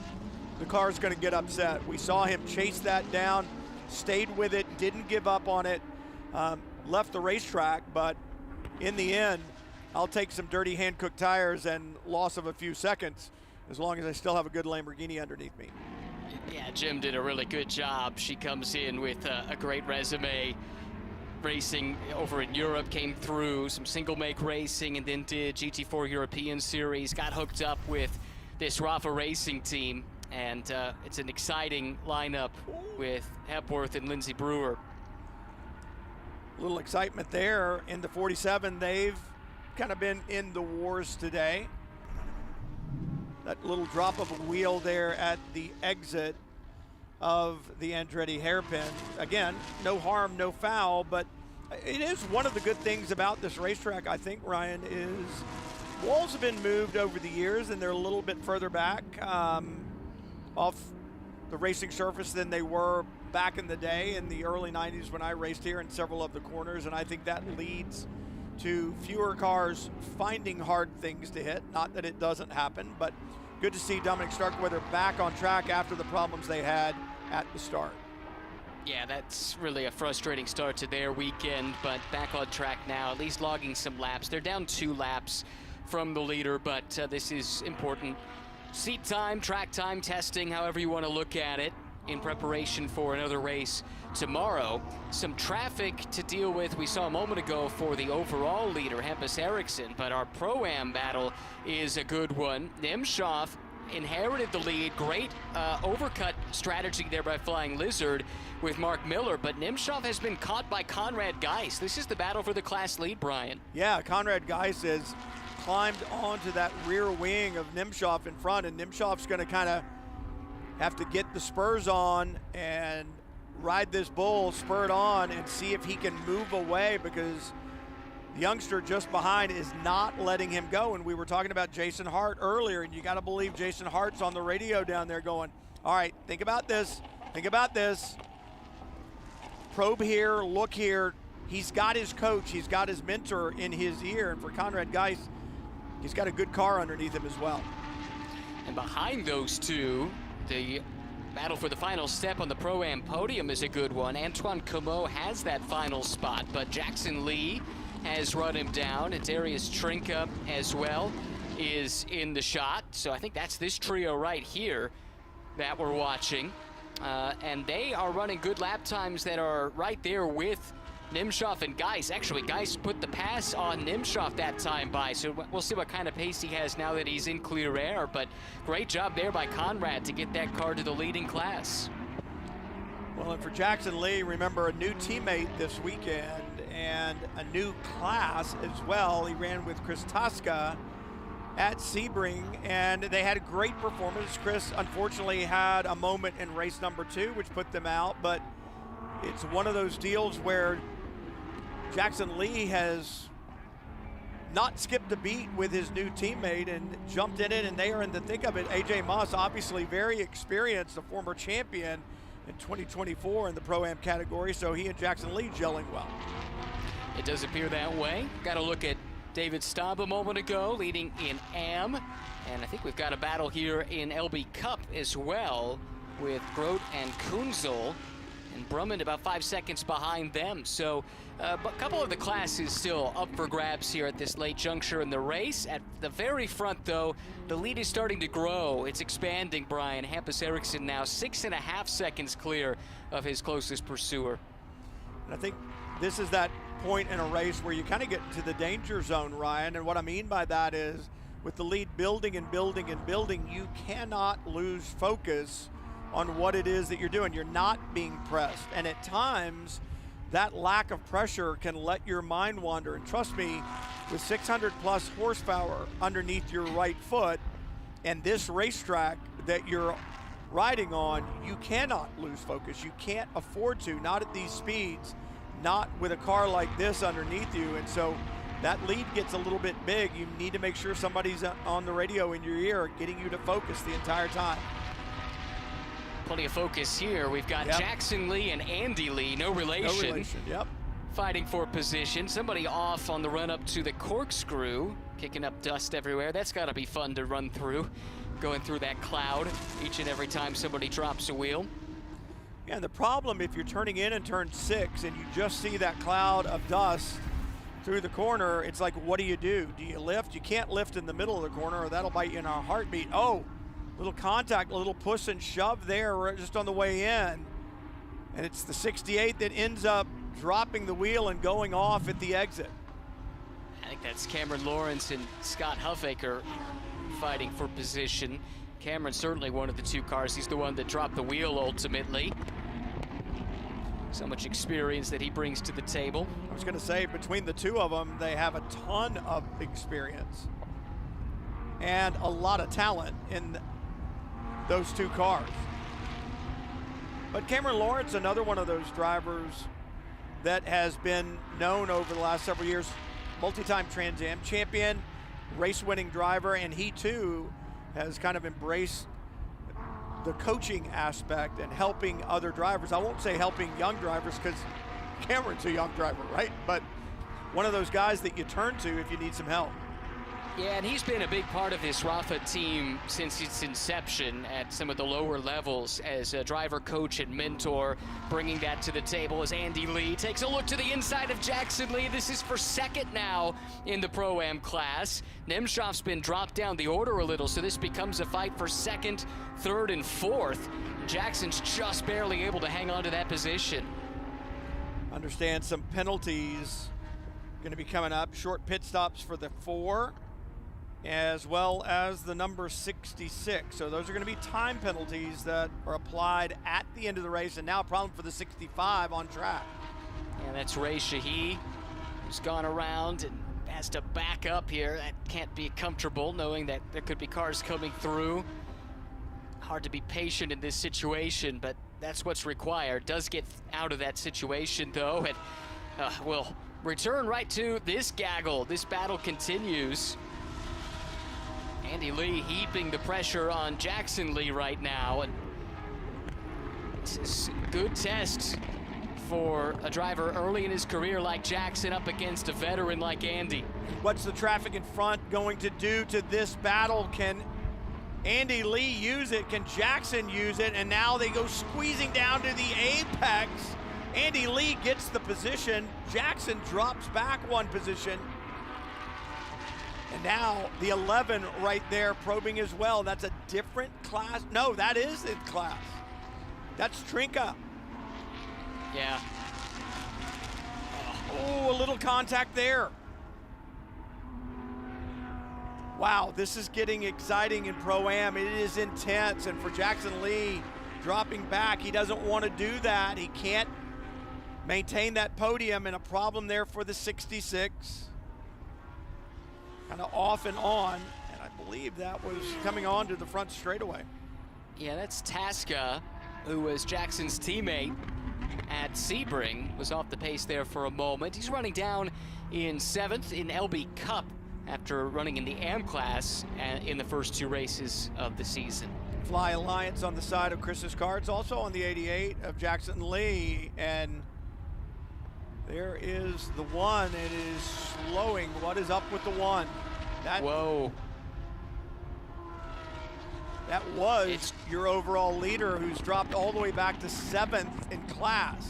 Speaker 1: the car's going to get upset. We saw him chase that down, stayed with it, didn't give up on it, left the racetrack. But in the end, I'll take some dirty hand-cooked tires and loss of a few seconds as long as I still have a good Lamborghini underneath me.
Speaker 2: Yeah, Jim did a really good job. She comes in with a great resume. Racing over in Europe, came through some single make racing and then did GT4 European Series, got hooked up with this Rafa Racing team, and it's an exciting lineup with Hepworth and Lindsey Brewer.
Speaker 1: A little excitement there in the 47. They've kind of been in the wars today. That little drop of a wheel there at the exit of the Andretti hairpin. Again, no harm, no foul, but it is one of the good things about this racetrack, I think, Ryan, is walls have been moved over the years and they're a little bit further back off the racing surface than they were back in the day in the early 90s when I raced here in several of the corners, and I think that leads to fewer cars finding hard things to hit. Not that it doesn't happen, but good to see Dominic Starkweather back on track after the problems they had at the start.
Speaker 2: Yeah, that's really a frustrating start to their weekend, but back on track now, at least logging some laps. They're down 2 laps from the leader, but this is important. Seat time, track time, testing, however you want to look at it, in preparation for another race tomorrow. Some traffic to deal with, we saw a moment ago, for the overall leader, Hampus Eriksson, but our Pro-Am battle is a good one. Nimshoff inherited the lead. Great overcut strategy there by Flying Lizard with Mark Miller, but Nimshoff has been caught by Conrad Geis. This is the battle for the class lead, Brian.
Speaker 1: Yeah, Conrad Geis has climbed onto that rear wing of Nimshoff in front, and Nimshoff's going to kind of have to get the spurs on and ride this bull, spur it on, and see if he can move away, because the youngster just behind is not letting him go. And we were talking about Jason Hart earlier, and you got to believe Jason Hart's on the radio down there going, all right, think about this, think about this. probe here, look here. He's got his coach, he's got his mentor in his ear, and for Conrad Geis, he's got a good car underneath him as well.
Speaker 2: And behind those two, the battle for the final step on the Pro-Am podium is a good one. Antoine Comeau has that final spot, but Jackson Lee has run him down, and Darius Trinka as well is in the shot. So I think that's this trio right here that we're watching. And they are running good lap times that are right there with Nimshoff and Geis. Actually, Geis put the pass on Nimshoff that time by, so we'll see what kind of pace he has now that he's in clear air. But great job there by Conrad to get that car to the leading class.
Speaker 1: Well, and for Jackson Lee, remember, a new teammate this weekend and a new class as well. He ran with Chris Tosca at Sebring, and they had a great performance. Chris unfortunately had a moment in race number 2 which put them out, but it's one of those deals where Jackson Lee has not skipped a beat with his new teammate and jumped in it, and they are in the thick of it. AJ Moss, obviously very experienced, a former champion in 2024 in the Pro-Am category, so he and Jackson Lee gelling well.
Speaker 2: It does appear that way. Got to look at David Staub a moment ago, leading in AM. And I think we've got a battle here in LB Cup as well with Grote and Kunzel. And Brumman about 5 seconds behind them. So a couple of the classes still up for grabs here at this late juncture in the race. At the very front, though, the lead is starting to grow. It's expanding, Brian. Hampus Eriksson now 6.5 seconds clear of his closest pursuer.
Speaker 1: And I think this is that point in a race where you kind of get into the danger zone, Ryan. And what I mean by that is, with the lead building and building and building, you cannot lose focus on what it is that you're doing. You're not being pressed. And at times, that lack of pressure can let your mind wander. And trust me, with 600 plus horsepower underneath your right foot and this racetrack that you're riding on, you cannot lose focus. You can't afford to, not at these speeds, not with a car like this underneath you. And so that lead gets a little bit big. You need to make sure somebody's on the radio in your ear getting you to focus the entire time.
Speaker 2: Plenty of focus here. We've got Jackson Lee and Andy Lee, no relation.
Speaker 1: No relation, yep.
Speaker 2: Fighting for position. Somebody off on the run up to the corkscrew, kicking up dust everywhere. That's got to be fun to run through, going through that cloud each and every time somebody drops a wheel.
Speaker 1: Yeah, and the problem if you're turning in turn 6 and you just see that cloud of dust through the corner, it's like, what do? Do you lift? You can't lift in the middle of the corner or that'll bite you in a heartbeat. Oh, little contact, a little push and shove there just on the way in. And it's the 68 that ends up dropping the wheel and going off at the exit.
Speaker 2: I think that's Cameron Lawrence and Scott Huffaker fighting for position. Cameron's certainly one of the two cars. He's the one that dropped the wheel ultimately. So much experience that he brings to the table.
Speaker 1: I was going to say, between the two of them, they have a ton of experience and a lot of talent in those two cars. But Cameron Lawrence, another one of those drivers that has been known over the last several years, multi-time Trans Am champion, race-winning driver, and he too has kind of embraced the coaching aspect and helping other drivers. I won't say helping young drivers because Cameron's a young driver, right? But one of those guys that you turn to if you need some help.
Speaker 2: Yeah, and he's been a big part of this Rafa team since its inception at some of the lower levels as a driver, coach, and mentor, bringing that to the table as Andy Lee takes a look to the inside of Jackson Lee. This is for second now in the Pro-Am class. Nimshoff's been dropped down the order a little, so this becomes a fight for second, third, and fourth. Jackson's just barely able to hang on to that position.
Speaker 1: Understand some penalties going to be coming up. Short pit stops for the 4. As well as the number 66. So those are going to be time penalties that are applied at the end of the race, and now a problem for the 65 on track.
Speaker 2: And that's Ray Shahi, who's gone around and has to back up here. That can't be comfortable, knowing that there could be cars coming through. Hard to be patient in this situation, but that's what's required. Does get out of that situation, though, and we'll return right to this gaggle. This battle continues. Andy Lee heaping the pressure on Jackson Lee right now. And this is a good test for a driver early in his career like Jackson up against a veteran like Andy.
Speaker 1: What's the traffic in front going to do to this battle? Can Andy Lee use it? Can Jackson use it? And now they go squeezing down to the apex. Andy Lee gets the position. Jackson drops back one position. And now the 11 right there probing as well. That's a different class. No, that is in class. That's Trinka.
Speaker 2: Yeah.
Speaker 1: Oh, a little contact there. Wow, this is getting exciting in Pro-Am. It is intense, and for Jackson Lee dropping back, he doesn't want to do that. He can't maintain that podium, and a problem there for the 66. Kind of off and on, and I believe that was coming on to the front straightaway.
Speaker 2: Yeah, that's Tasca, who was Jackson's teammate at Sebring, was off the pace there for a moment. He's running down in 7th in LB Cup after running in the AM class in the first 2 races of the season.
Speaker 1: Fly Alliance on the side of Chris's car. It's also on the 88 of Jackson Lee, and there is the 1. It is slowing. What is up with the 1?
Speaker 2: Whoa.
Speaker 1: That was your overall leader, who's dropped all the way back to 7th in class.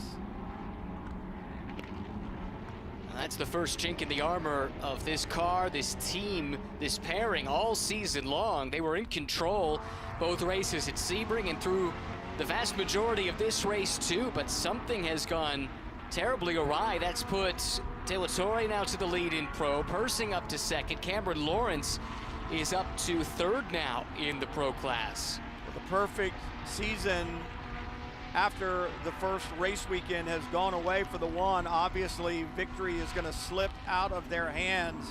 Speaker 2: That's the first chink in the armor of this car, this team, this pairing all season long. They were in control both races at Sebring and through the vast majority of this race too, but something has gone terribly awry. That's put De La Torre now to the lead in Pro, Persing up to 2nd. Cameron Lawrence is up to 3rd now in the Pro class.
Speaker 1: The perfect season after the first race weekend has gone away for the 1. Obviously, victory is going to slip out of their hands.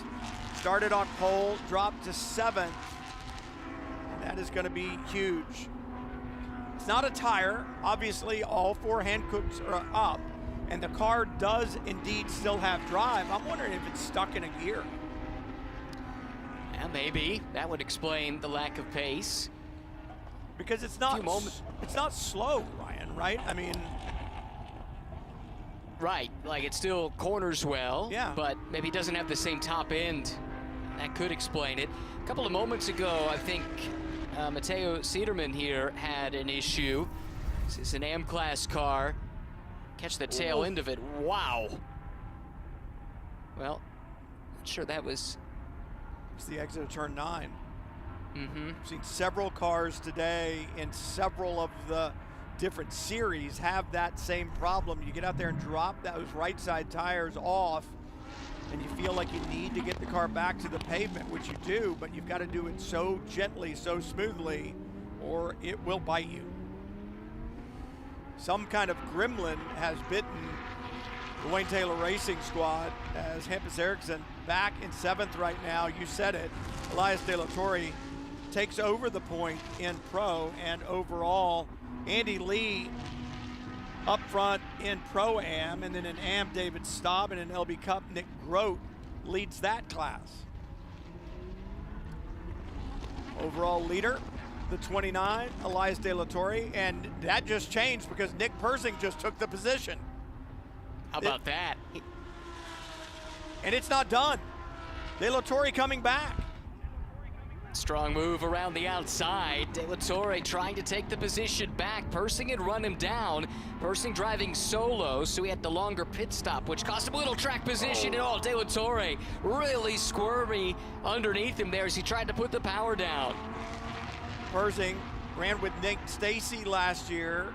Speaker 1: Started on pole, dropped to 7th. And that is going to be huge. It's not a tire. Obviously, all 4 hand cooks are up, and the car does indeed still have drive. I'm wondering if it's stuck in a gear.
Speaker 2: Yeah, maybe. That would explain the lack of pace.
Speaker 1: Because it's not slow, Ryan, right? I mean,
Speaker 2: right, like it still corners well,
Speaker 1: yeah,
Speaker 2: but maybe it doesn't have the same top end. That could explain it. A couple of moments ago, I think Matteo Cederman here had an issue. This is an AM class car. Catch the tail end of it. Wow. Well, not sure that was.
Speaker 1: It's the exit of turn 9.
Speaker 2: Mm-hmm.
Speaker 1: I've seen several cars today in several of the different series have that same problem. You get out there and drop those right side tires off, and you feel like you need to get the car back to the pavement, which you do, but you've got to do it so gently, so smoothly, or it will bite you. Some kind of gremlin has bitten the Wayne Taylor Racing squad, as Hampus Eriksson back in 7th right now. You said it. Elias De La Torre takes over the point in Pro, and overall, Andy Lee up front in Pro-Am, and then in Am, David Staub, and in LB Cup, Nick Grote leads that class. Overall leader, the 29, Elias De La Torre, and that just changed because Nick Persing just took the position.
Speaker 2: How about that?
Speaker 1: And it's not done. De La Torre coming back.
Speaker 2: Strong move around the outside. De La Torre trying to take the position back. Persing had run him down. Persing driving solo, so he had the longer pit stop, which cost him a little track position. And De La Torre really squirmy underneath him there as he tried to put the power down.
Speaker 1: Persing ran with Nick Stacy last year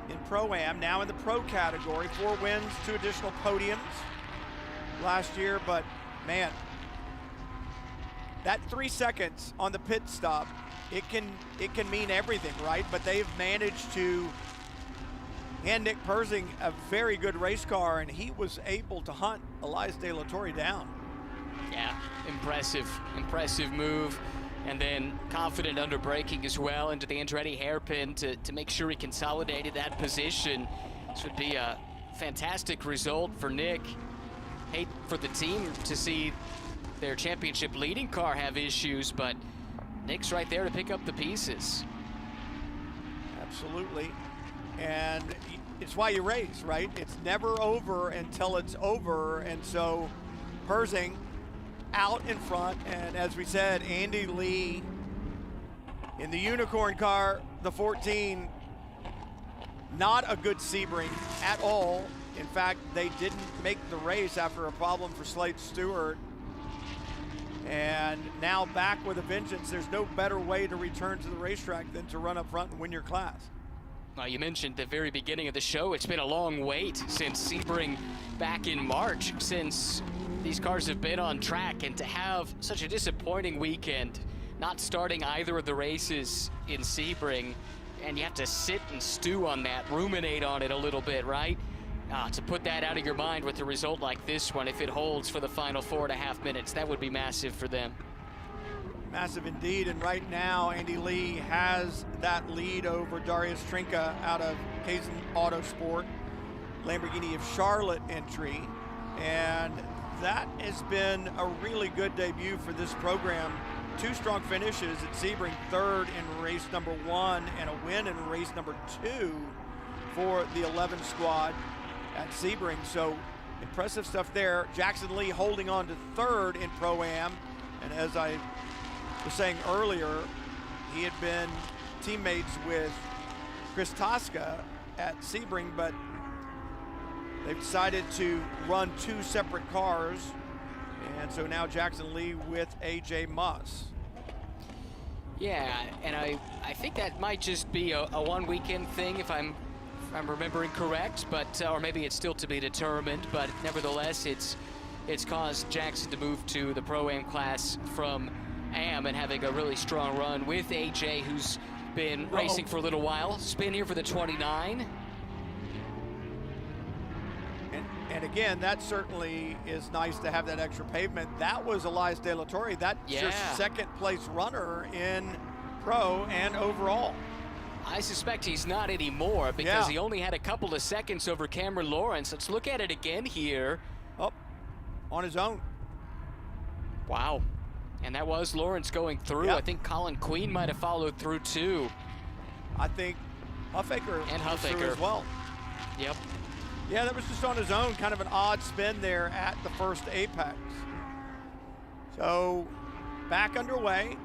Speaker 1: in Pro-Am, now in the Pro category. 4 wins, 2 additional podiums last year, but man, that 3 seconds on the pit stop, it can mean everything, right? But they've managed to hand Nick Persing a very good race car, and he was able to hunt Elias De La Torre down.
Speaker 2: Yeah, impressive move. And then confident under braking as well into the Andretti hairpin to make sure he consolidated that position. This would be a fantastic result for Nick. Hate for the team to see their championship leading car have issues, but Nick's right there to pick up the pieces.
Speaker 1: Absolutely. And it's why you race, right? It's never over until it's over. And so Persing out in front. And as we said, Andy Lee in the unicorn car, the 14, not a good Sebring at all. In fact, they didn't make the race after a problem for Slade Stewart. And now back with a vengeance. There's no better way to return to the racetrack than to run up front and win your class.
Speaker 2: Well, you mentioned the very beginning of the show, it's been a long wait since Sebring back in March, since these cars have been on track, and to have such a disappointing weekend, not starting either of the races in Sebring, and you have to sit and stew on that, ruminate on it a little bit, right? To put that out of your mind with a result like this one, if it holds for the final 4.5 minutes, that would be massive for them.
Speaker 1: Massive indeed, and right now Andy Lee has that lead over Darius Trinka out of Kazan Autosport, Lamborghini of Charlotte entry, and that has been a really good debut for this program. 2 strong finishes at Sebring, 3rd in race number 1 and a win in race number 2 for the 11 squad at Sebring. So impressive stuff there. Jackson Lee holding on to 3rd in Pro-Am, and as I was saying earlier, he had been teammates with Chris Tosca at Sebring, but they've decided to run 2 separate cars, and so now Jackson Lee with AJ Muss.
Speaker 2: Yeah, and I think that might just be a one weekend thing if I'm remembering correct, but or maybe it's still to be determined, but nevertheless it's caused Jackson to move to the Pro-Am class from Am and having a really strong run with AJ, who's been racing for a little while. Spin here for the 29.
Speaker 1: And again, that certainly is nice to have that extra pavement. That was Elias De La Torre. That's your 2nd place runner in Pro and overall.
Speaker 2: I suspect he's not anymore because he only had a couple of seconds over Cameron Lawrence. Let's look at it again here.
Speaker 1: Oh, on his own.
Speaker 2: Wow. And that was Lawrence going through.
Speaker 1: Yep.
Speaker 2: I think Colin Queen might have followed through too.
Speaker 1: I think Huffaker
Speaker 2: and
Speaker 1: was through as well.
Speaker 2: Yep.
Speaker 1: Yeah, that was just on his own, kind of an odd spin there at the first apex. So back underway,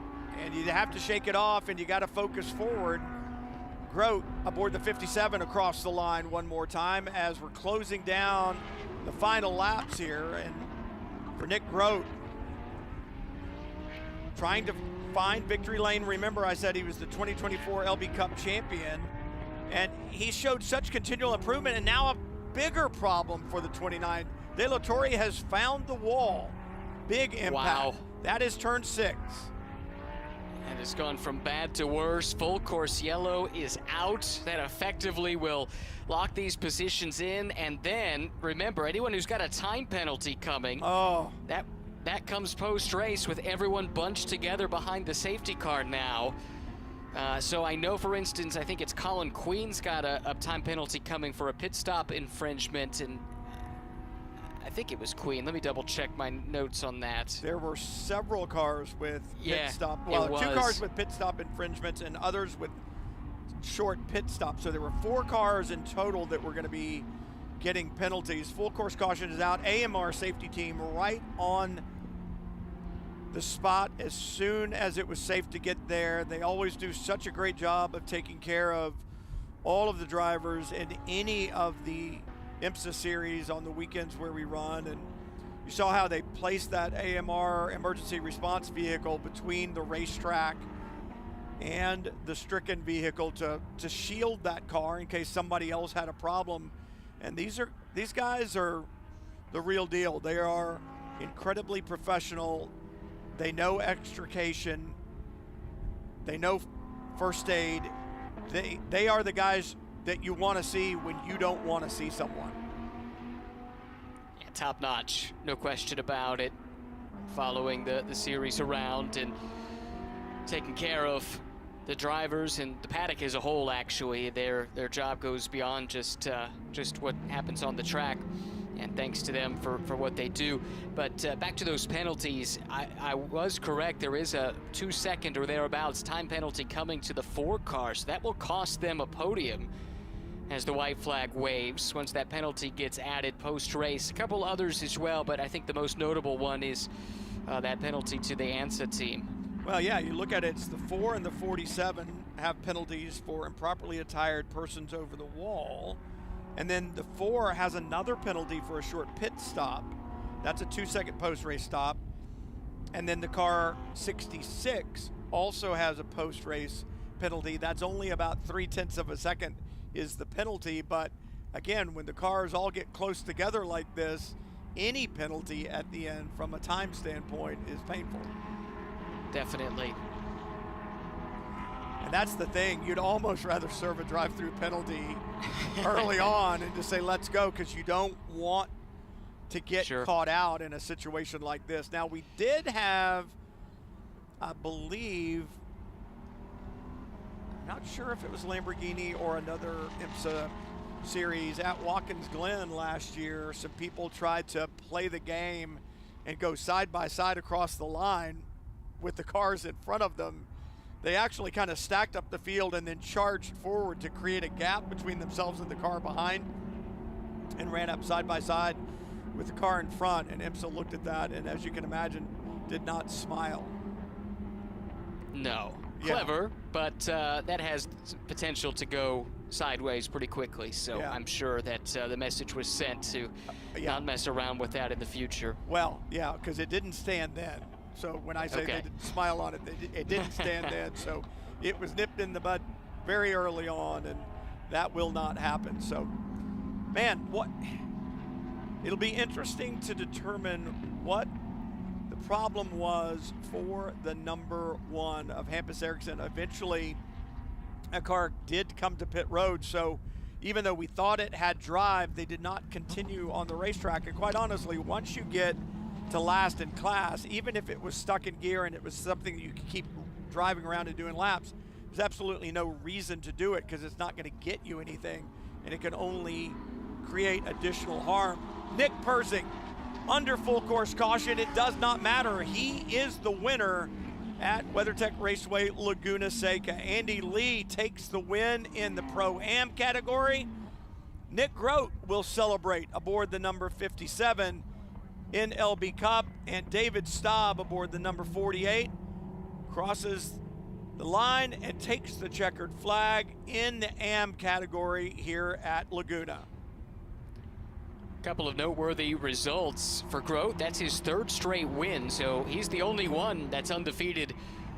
Speaker 1: and you have to shake it off, and you got to focus forward. Grote aboard the 57 across the line one more time as we're closing down the final laps here. And for Nick Grote, trying to find victory lane. Remember, I said he was the 2024 LB Cup champion, and he showed such continual improvement, and now a bigger problem for the 29. De La Torre has found the wall. Big impact.
Speaker 2: Wow.
Speaker 1: That is turn 6.
Speaker 2: And it's gone from bad to worse. Full course yellow is out. That effectively will lock these positions in. And then, remember, anyone who's got a time penalty coming, that comes post-race with everyone bunched together behind the safety car now. So I know, for instance, I think it's Colin Queen's got a time penalty coming for a pit stop infringement, and I think it was Queen. Let me double check my notes on that.
Speaker 1: There were several cars with pit stop. Well, 2 cars with pit stop infringements and others with short pit stops. So there were 4 cars in total that were going to be getting penalties. Full course caution is out. AMR safety team right on the spot as soon as it was safe to get there. They always do such a great job of taking care of all of the drivers in any of the IMSA series on the weekends where we run. And you saw how they placed that AMR emergency response vehicle between the racetrack and the stricken vehicle to shield that car in case somebody else had a problem. And these guys are the real deal. They are incredibly professional. They know extrication. They know first aid. They are the guys that you want to see when you don't want to see someone.
Speaker 2: Yeah, top notch, no question about it. Following the series around and taking care of the drivers and the paddock as a whole. Actually, their job goes beyond just what happens on the track. And thanks to them for what they do. But back to those penalties, I was correct. There is a 2-second or thereabouts time penalty coming to the 4 cars. That will cost them a podium. as the white flag waves. Once that penalty gets added post-race, a couple others as well, but I think the most notable one is that penalty to the ANSA team.
Speaker 1: Well, yeah, you look at it, it's the 4 and the 47 have penalties for improperly attired persons over the wall. And then the 4 has another penalty for a short pit stop. That's a 2-second post-race stop. And then the car 66 also has a post-race penalty. That's only about 0.3 of a second is the penalty. But again, when the cars all get close together like this, any penalty at the end from a time standpoint is painful.
Speaker 2: Definitely.
Speaker 1: And that's the thing. You'd almost rather serve a drive-through penalty early on and just say, let's go, because you don't want to get caught out in a situation like this. Now, we did have, I believe, I'm not sure if it was Lamborghini or another IMSA series at Watkins Glen last year. Some people tried to play the game and go side by side across the line with the cars in front of them. They actually kind of stacked up the field and then charged forward to create a gap between themselves and the car behind and ran up side by side with the car in front. And IMSA looked at that and, as you can imagine, did not smile.
Speaker 2: No. Clever, but that has potential to go sideways pretty quickly. So I'm sure that the message was sent to not mess around with that in the future.
Speaker 1: Well, yeah, because it didn't stand then. So when I say they didn't smile on it, it didn't stand then. So it was nipped in the bud very early on, and that will not happen. So, man, it'll be interesting to determine what the problem was for the number 1 of Hampus Eriksson. Eventually, a car did come to pit road. So even though we thought it had drive, they did not continue on the racetrack. And quite honestly, once you get to last in class, even if it was stuck in gear and it was something that you could keep driving around and doing laps, there's absolutely no reason to do it because it's not going to get you anything and it can only create additional harm. Nick Persing, under full course caution, it does not matter. He is the winner at WeatherTech Raceway Laguna Seca. Andy Lee takes the win in the Pro-Am category. Nick Grote will celebrate aboard the number 57 in LB Cup, and David Staub aboard the number 48 crosses the line and takes the checkered flag in the AM category here at Laguna.
Speaker 2: Couple of noteworthy results for Grote. That's his 3rd straight win, so he's the only one that's undefeated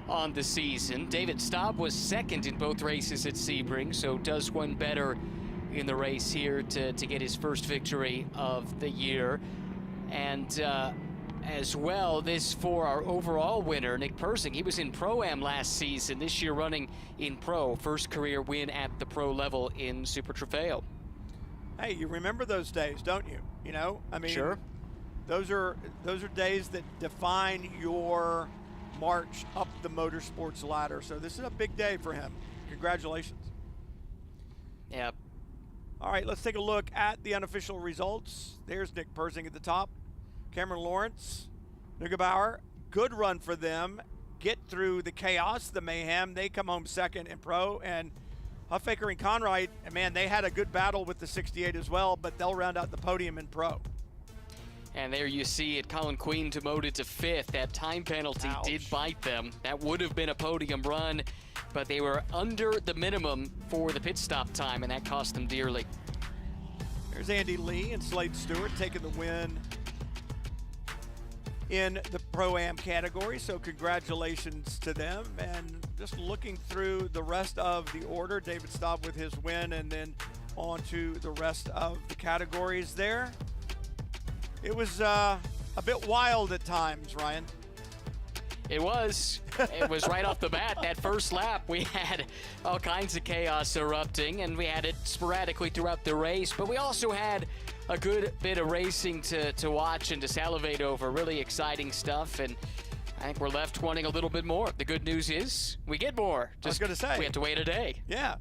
Speaker 2: on the season. David Staub was 2nd in both races at Sebring, so does one better in the race here to get his first victory of the year. And as well, this for our overall winner, Nick Persing. He was in Pro-Am last season, this year running in Pro. First career win at the Pro level in Super Trofeo.
Speaker 1: Hey, you remember those days, don't you? You know, I mean,
Speaker 2: sure.
Speaker 1: Those are days that define your march up the motorsports ladder. So this is a big day for him. Congratulations.
Speaker 2: Yep.
Speaker 1: All right, let's take a look at the unofficial results. There's Nick Persing at the top. Cameron Lawrence, Neugebauer, good run for them. Get through the chaos, the mayhem. They come home 2nd in Pro. And Huffaker and Conrad, man, they had a good battle with the 68 as well, but they'll round out the podium in Pro.
Speaker 2: And there you see it, Colin Queen demoted to 5th. That time penalty did bite them. That would have been a podium run, but they were under the minimum for the pit stop time, and that cost them dearly.
Speaker 1: There's Andy Lee and Slade Stewart taking the win in the Pro-Am category, so congratulations to them. And just looking through the rest of the order, David Staub with his win, and then on to the rest of the categories there. It was a bit wild at times, Ryan.
Speaker 2: It was. It was right off the bat. That first lap, we had all kinds of chaos erupting, and we had it sporadically throughout the race. But we also had a good bit of racing to watch and to salivate over. Really exciting stuff, and I think we're left wanting a little bit more. The good news is we get more.
Speaker 1: I was going to say.
Speaker 2: We have to wait a day.
Speaker 1: Yeah.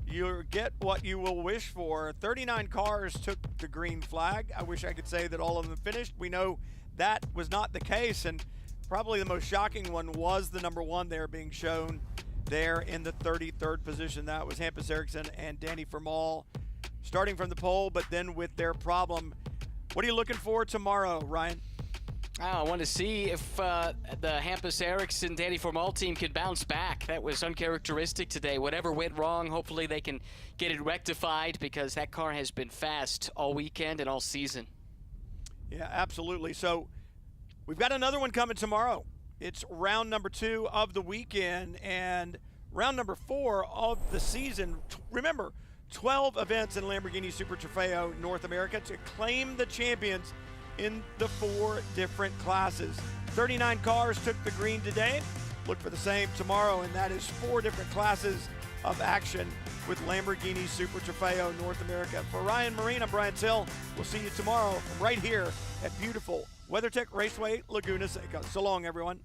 Speaker 1: You get what you will wish for. 39 cars took the green flag. I wish I could say that all of them finished. We know that was not the case, and probably the most shocking one was the number 1 there being shown there in the 33rd position. That was Hampus Eriksson and Danny Vermael. starting from the pole, but then with their problem. What are you looking for tomorrow, Ryan?
Speaker 2: I want to see if the Hampus Eriksson Danny Formal team can bounce back. That was uncharacteristic today. Whatever went wrong, hopefully they can get it rectified, because that car has been fast all weekend and all season.
Speaker 1: Yeah, absolutely. So we've got another one coming tomorrow. It's round number 2 of the weekend and round number 4 of the season. Remember, 12 events in Lamborghini Super Trofeo North America to claim the champions in the 4 different classes. 39 cars took the green today. Look for the same tomorrow, and that is 4 different classes of action with Lamborghini Super Trofeo North America. For Ryan Marine, I'm Brian Till. We'll see you tomorrow right here at beautiful WeatherTech Raceway, Laguna Seca. So long, everyone.